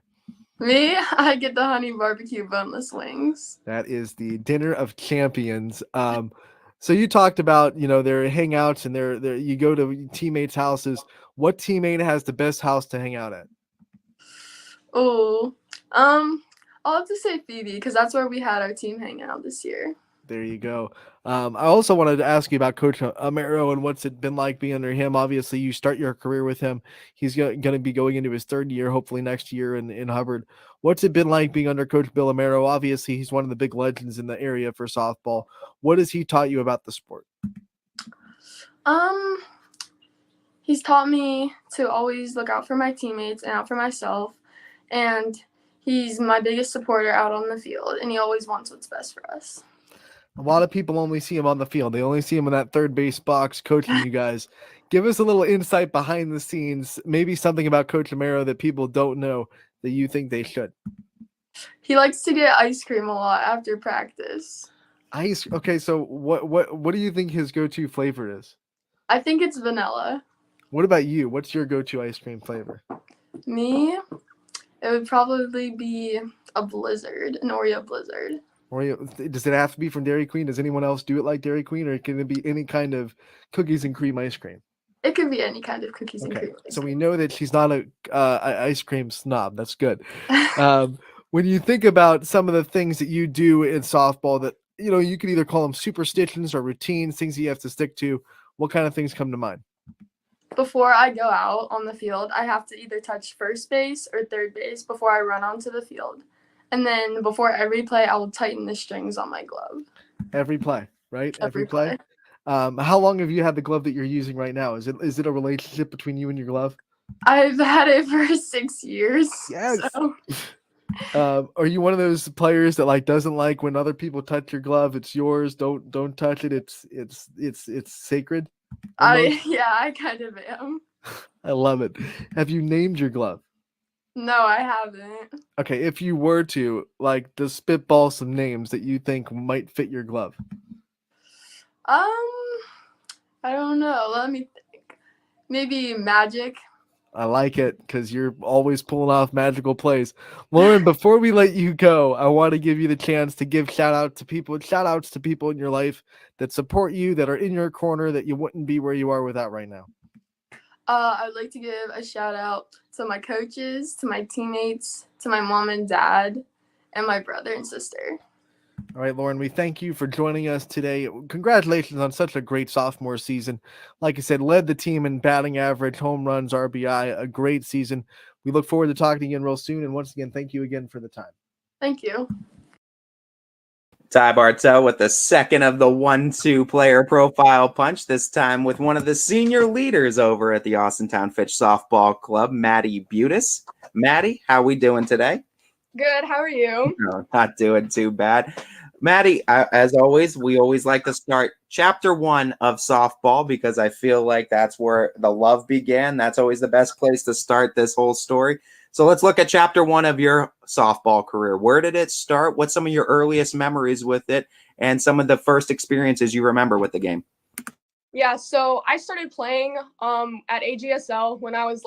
J: Me, I get the honey barbecue boneless wings.
C: That is the dinner of champions. So you talked about, their hangouts and you go to teammates' houses. What teammate has the best house to hang out at?
J: Oh, I'll have to say Phoebe because that's where we had our team hang out this year.
C: There you go. I also wanted to ask you about Coach Amaro and what's it been like being under him. Obviously, you start your career with him. He's going to be going into his 3rd year, hopefully next year in Hubbard. What's it been like being under Coach Bill Amaro? Obviously, he's one of the big legends in the area for softball. What has he taught you about the sport?
J: He's taught me to always look out for my teammates and out for myself. And he's my biggest supporter out on the field, and he always wants what's best for us.
C: A lot of people only see him on the field. They only see him in that third base box coaching you guys. Give us a little insight behind the scenes, maybe something about Coach Amaro that people don't know that you think they should.
J: He likes to get ice cream a lot after practice.
C: Okay, so what do you think his go-to flavor is?
J: I think it's vanilla.
C: What about you? What's your go-to ice cream flavor?
J: Me? It would probably be a Blizzard, an Oreo Blizzard.
C: Or does it have to be from Dairy Queen? Does anyone else do it like Dairy Queen, or can it be any kind of cookies and cream ice cream?
J: It could be any kind of cookies and cream.
C: So we know that she's not a ice cream snob. That's good. When you think about some of the things that you do in softball that, you could either call them superstitions or routines, things that you have to stick to, what kind of things come to mind?
J: Before I go out on the field, I have to either touch first base or third base before I run onto the field. And then before every play, I will tighten the strings on my glove.
C: Every play, right?
J: Every play.
C: How long have you had the glove that you're using right now? Is it a relationship between you and your glove?
J: I've had it for 6 years.
C: Yes.
J: So.
C: Are you one of those players that doesn't like when other people touch your glove? It's yours. Don't touch it. It's sacred.
J: I kind of am.
C: I love it. Have you named your glove?
J: No, I haven't.
C: Okay, if you were to just spitball some names that you think might fit your glove.
J: I don't know. Let me think. Maybe Magic.
C: I like it because you're always pulling off magical plays. Lauren, before we let you go, I want to give you the chance to give shout outs to people in your life that support you, that are in your corner, that you wouldn't be where you are without right now.
J: I would like to give a shout out to my coaches, to my teammates, to my mom and dad, and my brother and sister.
C: All right, Lauren, we thank you for joining us today. Congratulations on such a great sophomore season. Like I said, led the team in batting average, home runs, RBI, a great season. We look forward to talking again real soon. And once again, thank you again for the time.
J: Thank you.
K: Ty Bartell with the second of the 1-2 player profile punch, this time with one of the senior leaders over at the Austintown Fitch Softball Club, Maddie Butis. Maddie, how we doing today?
L: Good. How are you?
K: No, not doing too bad. Maddie, as always, we always like to start chapter 1 of softball because I feel like that's where the love began. That's always the best place to start this whole story. So let's look at chapter 1 of your softball career. Where did it start? What's some of your earliest memories with it and some of the first experiences you remember with the game?
L: Yeah, so I started playing at AGSL when I was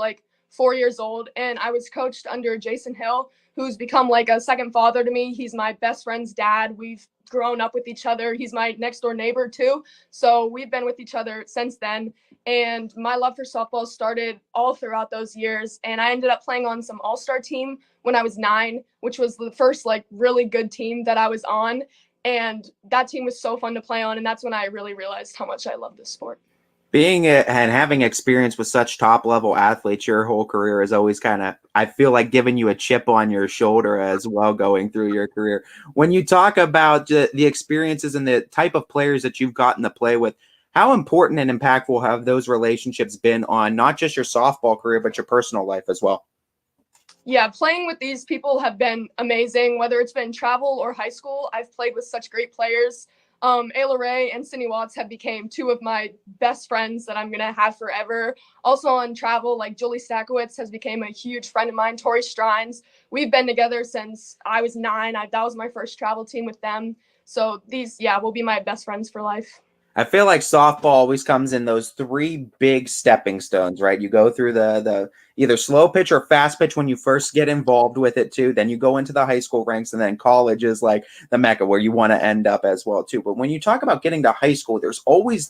L: 4 years old, and I was coached under Jason Hill, who's become a second father to me. He's my best friend's dad. We've grown up with each other. He's my next door neighbor too. So we've been with each other since then. And my love for softball started all throughout those years. And I ended up playing on some all-star team when I was 9, which was the first really good team that I was on. And that team was so fun to play on. And that's when I really realized how much I love this sport.
K: Being and having experience with such top level athletes, your whole career is always kind of, I feel like, giving you a chip on your shoulder as well going through your career. When you talk about the experiences and the type of players that you've gotten to play with, how important and impactful have those relationships been on not just your softball career, but your personal life as well?
L: Yeah, playing with these people have been amazing, whether it's been travel or high school. I've played with such great players. Ayla Ray and Cindy Watts have became 2 of my best friends that I'm going to have forever. Also on travel, Julie Stakowitz has become a huge friend of mine, Tori Strines. We've been together since I was 9. That was my first travel team with them. So these, will be my best friends for life.
K: I feel like softball always comes in those 3 big stepping stones, right? You go through the either slow pitch or fast pitch when you first get involved with it too. Then you go into the high school ranks, and then college is like the mecca where you want to end up as well too. But when you talk about getting to high school, there's always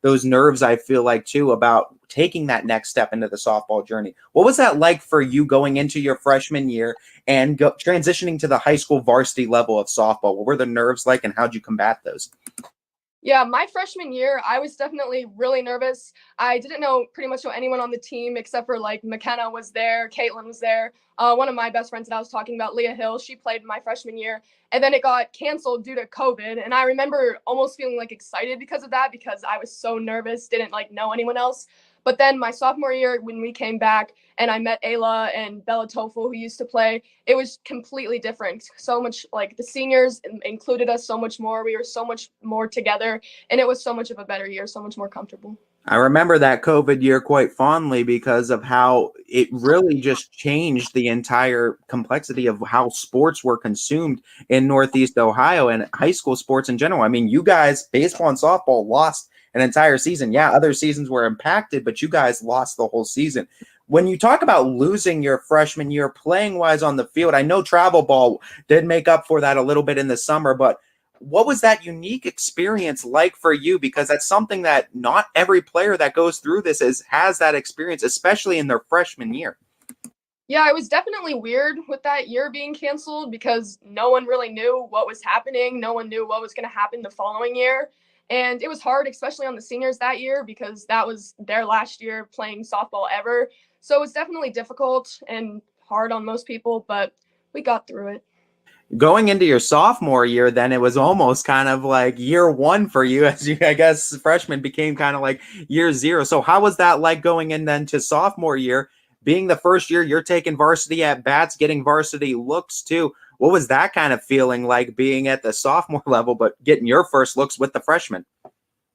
K: those nerves, I feel like too, about taking that next step into the softball journey. What was that like for you going into your freshman year and transitioning to the high school varsity level of softball? What were the nerves like, and how'd you combat those?
L: Yeah, my freshman year, I was definitely really nervous. I didn't pretty much know anyone on the team except for McKenna was there, Caitlin was there. One of my best friends that I was talking about, Leah Hill, she played my freshman year. And then it got canceled due to COVID. And I remember almost feeling excited because of that, because I was so nervous, didn't know anyone else. But then my sophomore year, when we came back and I met Ayla and Bella Tofu, who used to play, it was completely different. So much the seniors included us so much more. We were so much more together, and it was so much of a better year, so much more comfortable.
K: I remember that COVID year quite fondly because of how it really just changed the entire complexity of how sports were consumed in Northeast Ohio and high school sports in general. I mean, you guys, baseball and softball, lost an entire season. Yeah, other seasons were impacted, but you guys lost the whole season. When you talk about losing your freshman year playing wise on the field, I know travel ball did make up for that a little bit in the summer, but what was that unique experience like for you? Because that's something that not every player that goes through this has that experience, especially in their freshman year.
L: Yeah, it was definitely weird with that year being canceled because no one really knew what was happening. No one knew what was going to happen the following year. And it was hard, especially on the seniors that year, because that was their last year playing softball ever. So it was definitely difficult and hard on most people, but we got through it.
K: Going into your sophomore year, then it was almost kind of like year one for you, as you, I guess, freshman became kind of like year zero. So how was that like going in then to sophomore year, being the first year you're taking varsity at bats, getting varsity looks too? What was that kind of feeling like being at the sophomore level, but getting your first looks with the freshmen?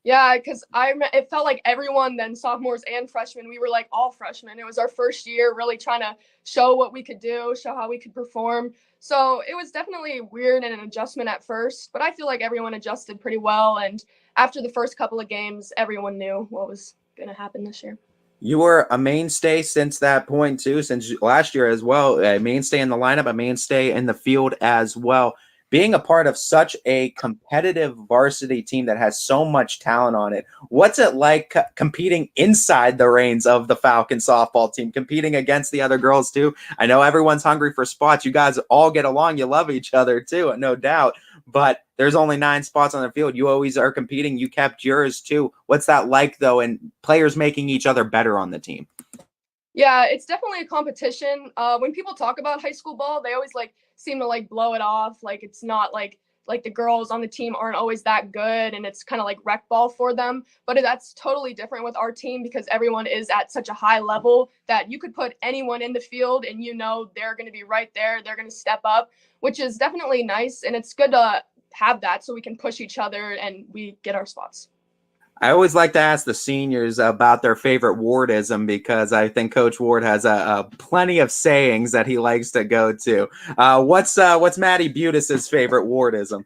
L: Yeah, because it felt like everyone, then sophomores and freshmen, we were like all freshmen. It was our first year really trying to show what we could do, show how we could perform. So it was definitely weird and an adjustment at first, but I feel like everyone adjusted pretty well. And after the first couple of games, everyone knew what was going to happen this year.
K: You were a mainstay since that point too, since last year as well. A mainstay in the lineup, a mainstay in the field as well. Being a part of such a competitive varsity team that has so much talent on it, what's it like competing inside the reins of the Falcon softball team, competing against the other girls too? I know everyone's hungry for spots. You guys all get along. You love each other too, no doubt. But there's only 9 spots on the field. You always are competing. You kept yours too. What's that like though? And players making each other better on the team.
L: Yeah, it's definitely a competition. When people talk about high school ball, they always like seem to like blow it off. Like it's not like the girls on the team aren't always that good and it's kind of like rec ball for them. But that's totally different with our team because everyone is at such a high level that you could put anyone in the field and you know they're going to be right there. They're going to step up, which is definitely nice. And it's good to have that so we can push each other and we get our spots.
K: I always like to ask the seniors about their favorite Wardism because I think Coach Ward has a plenty of sayings that he likes to go to. What's Maddie Butis's favorite Wardism?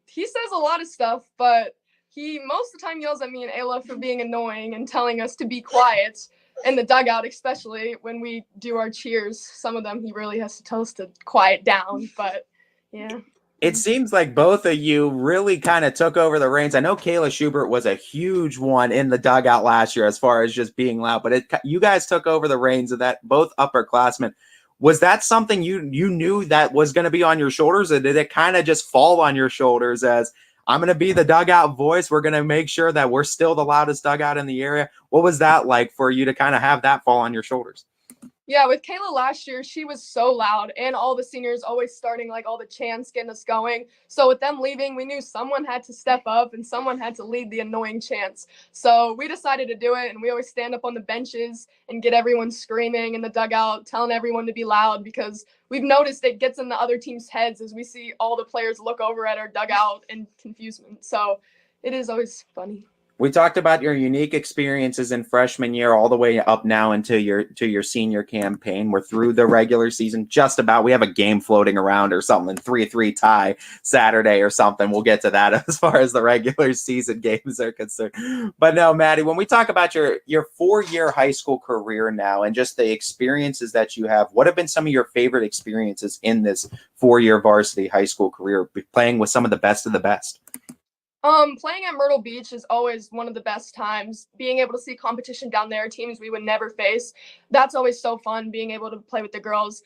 L: He says a lot of stuff, but he most of the time yells at me and Ayla for being annoying and telling us to be quiet in the dugout, especially when we do our cheers. Some of them he really has to tell us to quiet down, but yeah.
K: It seems like both of you really kind of took over the reins. I know Kayla Schubert was a huge one in the dugout last year as far as just being loud, but you guys took over the reins of that, both upperclassmen. Was that something you knew that was going to be on your shoulders, or did it kind of just fall on your shoulders as I'm going to be the dugout voice? We're going to make sure that we're still the loudest dugout in the area. What was that like for you to kind of have that fall on your shoulders?
L: Yeah, with Kayla last year, she was so loud and all the seniors always starting like all the chants, getting us going. So with them leaving, we knew someone had to step up and someone had to lead the annoying chants. So we decided to do it and we always stand up on the benches and get everyone screaming in the dugout, telling everyone to be loud because we've noticed it gets in the other team's heads as we see all the players look over at our dugout in confusion. So it is always funny.
K: We talked about your unique experiences in freshman year all the way up now into your senior campaign. We're through the regular season just about. We have a game floating around or something, 3-3 tie Saturday or something. We'll get to that as far as the regular season games are concerned. But no, Maddie, when we talk about your 4-year high school career now and just the experiences that you have, what have been some of your favorite experiences in this 4-year varsity high school career, playing with some of the best of the best?
L: Playing at Myrtle Beach is always one of the best times. Being able to see competition down there, teams we would never face, that's always so fun, being able to play with the girls.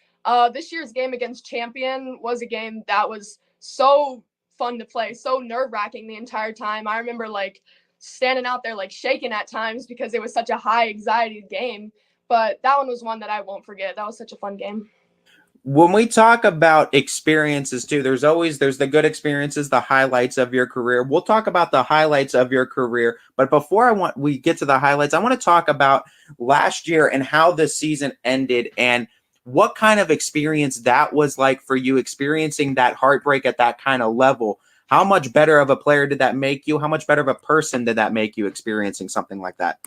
L: This year's game against Champion was a game that was so fun to play, so nerve-wracking the entire time. I remember like standing out there like shaking at times because it was such a high anxiety game, but that one was one that I won't forget. That was such a fun game.
K: When we talk about experiences too, there's the good experiences, the highlights of your career. We'll talk about the highlights of your career, but before we get to the highlights, I want to talk about last year and how the season ended and what kind of experience that was like for you, experiencing that heartbreak at that kind of level. How much better of a player did that make you? How much better of a person did that make you experiencing something like that?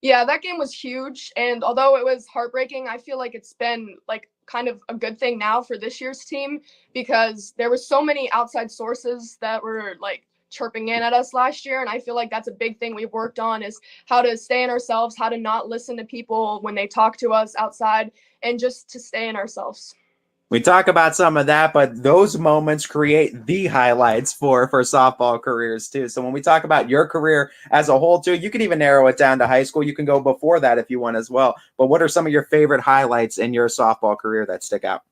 L: Yeah, that game was huge. And although it was heartbreaking, I feel like it's been like kind of a good thing now for this year's team because there were so many outside sources that were like chirping in at us last year. And I feel like that's a big thing we've worked on, is how to stay in ourselves, how to not listen to people when they talk to us outside, and just to stay in ourselves.
K: We talk about some of that, but those moments create the highlights for softball careers too. So when we talk about your career as a whole too, you can even narrow it down to high school. You can go before that if you want as well. But what are some of your favorite highlights in your softball career that stick out?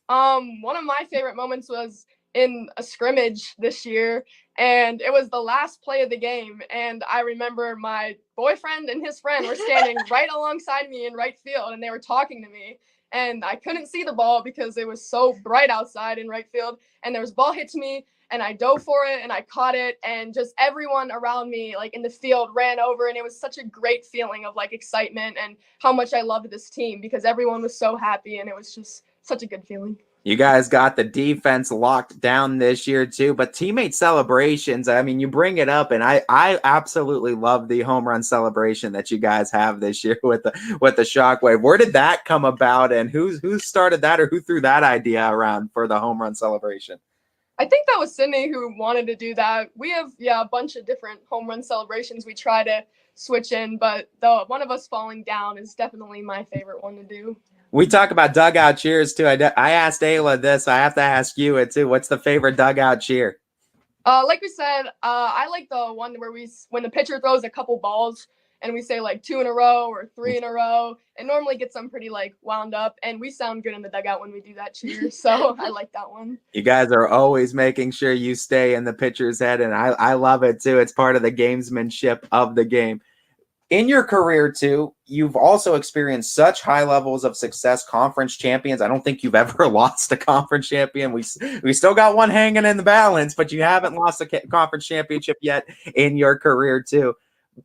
L: One of my favorite moments was in a scrimmage this year, and it was the last play of the game. And I remember my boyfriend and his friend were standing right alongside me in right field, and they were talking to me. And I couldn't see the ball because it was so bright outside in right field. And there was a ball hit to me, and I dove for it, and I caught it. And just everyone around me, like in the field, ran over. And it was such a great feeling of like excitement and how much I loved this team, because everyone was so happy, and it was just such a good feeling.
K: You guys got the defense locked down this year too, but teammate celebrations, I mean, you bring it up, and I absolutely love the home run celebration that you guys have this year with the Shockwave. Where did that come about, and who started that, or who threw that idea around for the home run celebration?
L: I think that was Sydney who wanted to do that. We have, a bunch of different home run celebrations we try to switch in, but the one of us falling down is definitely my favorite one to do.
K: We talk about dugout cheers too. I asked Ayla this. I have to ask you it too. What's the favorite dugout cheer?
L: Like we said, I like the one where when the pitcher throws a couple balls and we say like 2 in a row or 3 in a row. It normally gets them pretty like wound up, and we sound good in the dugout when we do that cheer. So I like that one.
K: You guys are always making sure you stay in the pitcher's head, and I love it too. It's part of the gamesmanship of the game. In your career, too, you've also experienced such high levels of success, conference champions. I don't think you've ever lost a conference champion. We still got one hanging in the balance, but you haven't lost a conference championship yet in your career, too.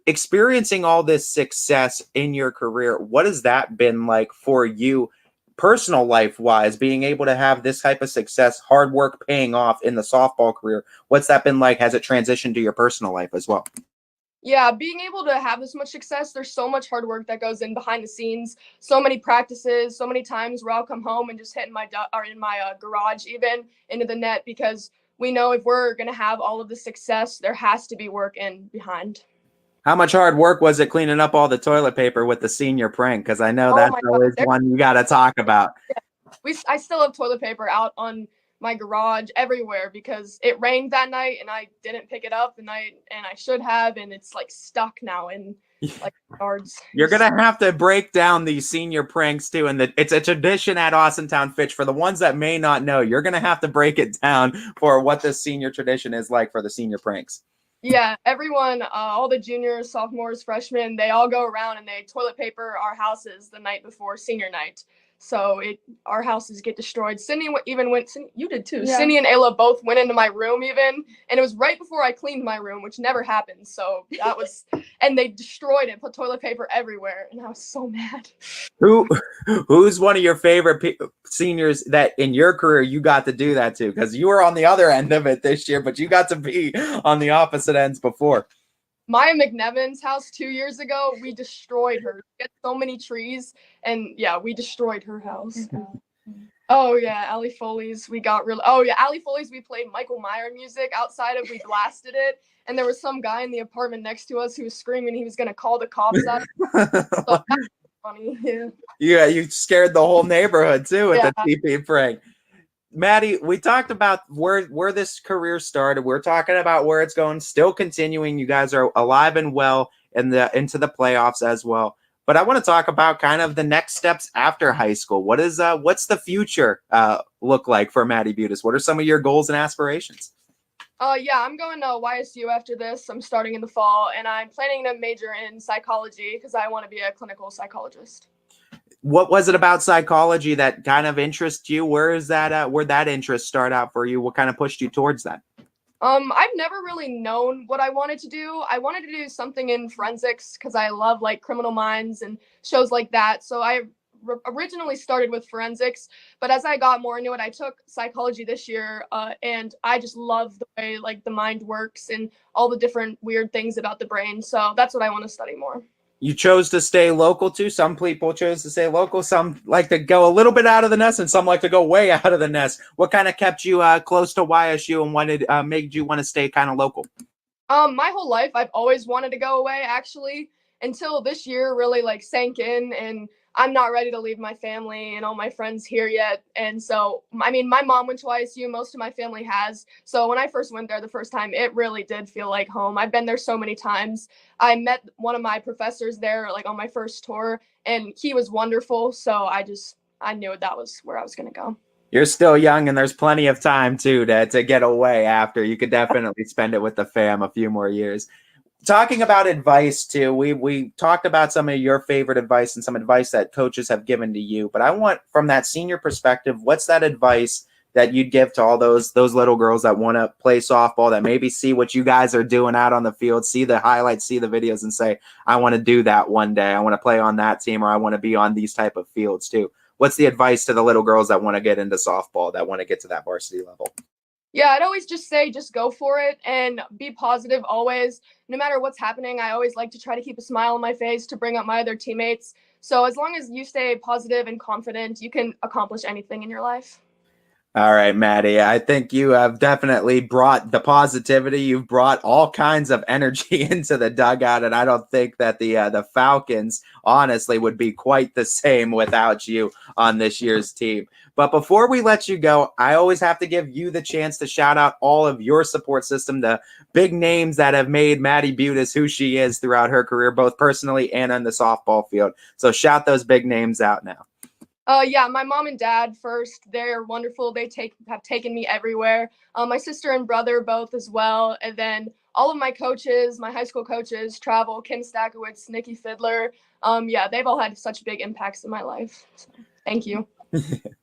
K: Experiencing all this success in your career, what has that been like for you, personal life-wise, being able to have this type of success, hard work paying off in the softball career? What's that been like? Has it transitioned to your personal life as well?
L: Yeah, being able to have this much success, there's so much hard work that goes in behind the scenes. So many practices, so many times where I'll come home and just hit in my garage, even into the net, because we know if we're going to have all of the success, there has to be work in behind.
K: How much hard work was it cleaning up all the toilet paper with the senior prank? Because I know that's always one you got to talk about.
L: Yeah. I still have toilet paper out on my garage everywhere because it rained that night and I didn't pick it up and I should have, and it's like stuck now in like yards.
K: You're gonna have to break down these senior pranks too, and it's a tradition at Austintown Fitch. For the ones that may not know, you're gonna have to break it down for what this senior tradition is like for the senior pranks.
L: Yeah, everyone, all the juniors, sophomores, freshmen, they all go around and they toilet paper our houses the night before senior night. So our houses get destroyed. Cindy even went. You did too. Yeah. Cindy and Ayla both went into my room even, and it was right before I cleaned my room, which never happens. So that was, and they destroyed it, put toilet paper everywhere, and I was so mad.
K: Who's one of your favorite seniors that in your career you got to do that to? Because you were on the other end of it this year, but you got to be on the opposite ends before.
L: Maya McNevin's house 2 years ago, we destroyed her. We had so many trees, and yeah, we destroyed her house. Mm-hmm. Oh yeah, Allie Foley's. We got really. Oh yeah, Allie Foley's. We played Michael Meyer music outside of. We blasted it, and there was some guy in the apartment next to us who was screaming he was gonna call the cops out. So that was funny.
K: Yeah, you scared the whole neighborhood too with the TP prank. Maddie, we talked about where this career started. We're talking about where it's going, still continuing. You guys are alive and well into the playoffs as well. But I want to talk about kind of the next steps after high school. What's the future look like for Maddie Butis? What are some of your goals and aspirations?
L: Yeah, I'm going to YSU after this. I'm starting in the fall, and I'm planning to major in psychology because I want to be a clinical psychologist.
K: What was it about psychology that kind of interests you? Where'd that interest start out for you? What kind of pushed you towards that?
L: I've never really known what I wanted to do. I wanted to do something in forensics because I love like Criminal Minds and shows like that. So I originally started with forensics, but as I got more into it, I took psychology this year, and I just love the way like the mind works and all the different weird things about the brain. So that's what I want to study more.
K: You chose to stay local too. Some people chose to stay local. Some like to go a little bit out of the nest, and some like to go way out of the nest. What kind of kept you close to YSU, and what made you want to stay kind of local?
L: My whole life, I've always wanted to go away, actually, until this year really like sank in, and I'm not ready to leave my family and all my friends here yet. And so, I mean, my mom went to YSU, most of my family has. So when I first went there the first time, it really did feel like home. I've been there so many times. I met one of my professors there, like on my first tour, and he was wonderful. So I knew that was where I was going to go.
K: You're still young, and there's plenty of time too to get away after. You could definitely spend it with the fam a few more years. Talking about advice too, we talked about some of your favorite advice and some advice that coaches have given to you. But I want, from that senior perspective, what's that advice that you'd give to all those little girls that want to play softball, that maybe see what you guys are doing out on the field, see the highlights, see the videos, and say, I want to do that one day. I want to play on that team, or I want to be on these type of fields too. What's the advice to the little girls that want to get into softball, that want to get to that varsity level?
L: Yeah, I'd always just say, just go for it and be positive always. No matter what's happening, I always like to try to keep a smile on my face to bring up my other teammates. So as long as you stay positive and confident, you can accomplish anything in your life.
K: All right, Maddie, I think you have definitely brought the positivity. You've brought all kinds of energy into the dugout, and I don't think that the Falcons, honestly, would be quite the same without you on this year's team. But before we let you go, I always have to give you the chance to shout out all of your support system, the big names that have made Maddie Butis who she is throughout her career, both personally and on the softball field. So shout those big names out now.
L: Yeah, my mom and dad first. They're wonderful. They have taken me everywhere. My sister and brother both as well. And then all of my coaches, my high school coaches, Travel, Kim Stakowitz, Nikki Fiddler. Yeah, they've all had such big impacts in my life. So, thank you.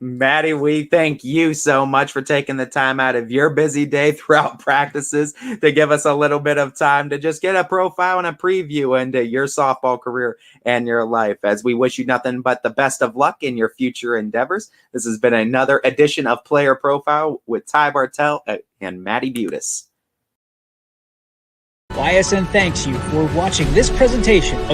K: Maddie, we thank you so much for taking the time out of your busy day throughout practices to give us a little bit of time to just get a profile and a preview into your softball career and your life. As we wish you nothing but the best of luck in your future endeavors. This has been another edition of Player Profile with Ty Bartell and Maddie Butis.
M: YSN thanks you for watching this presentation of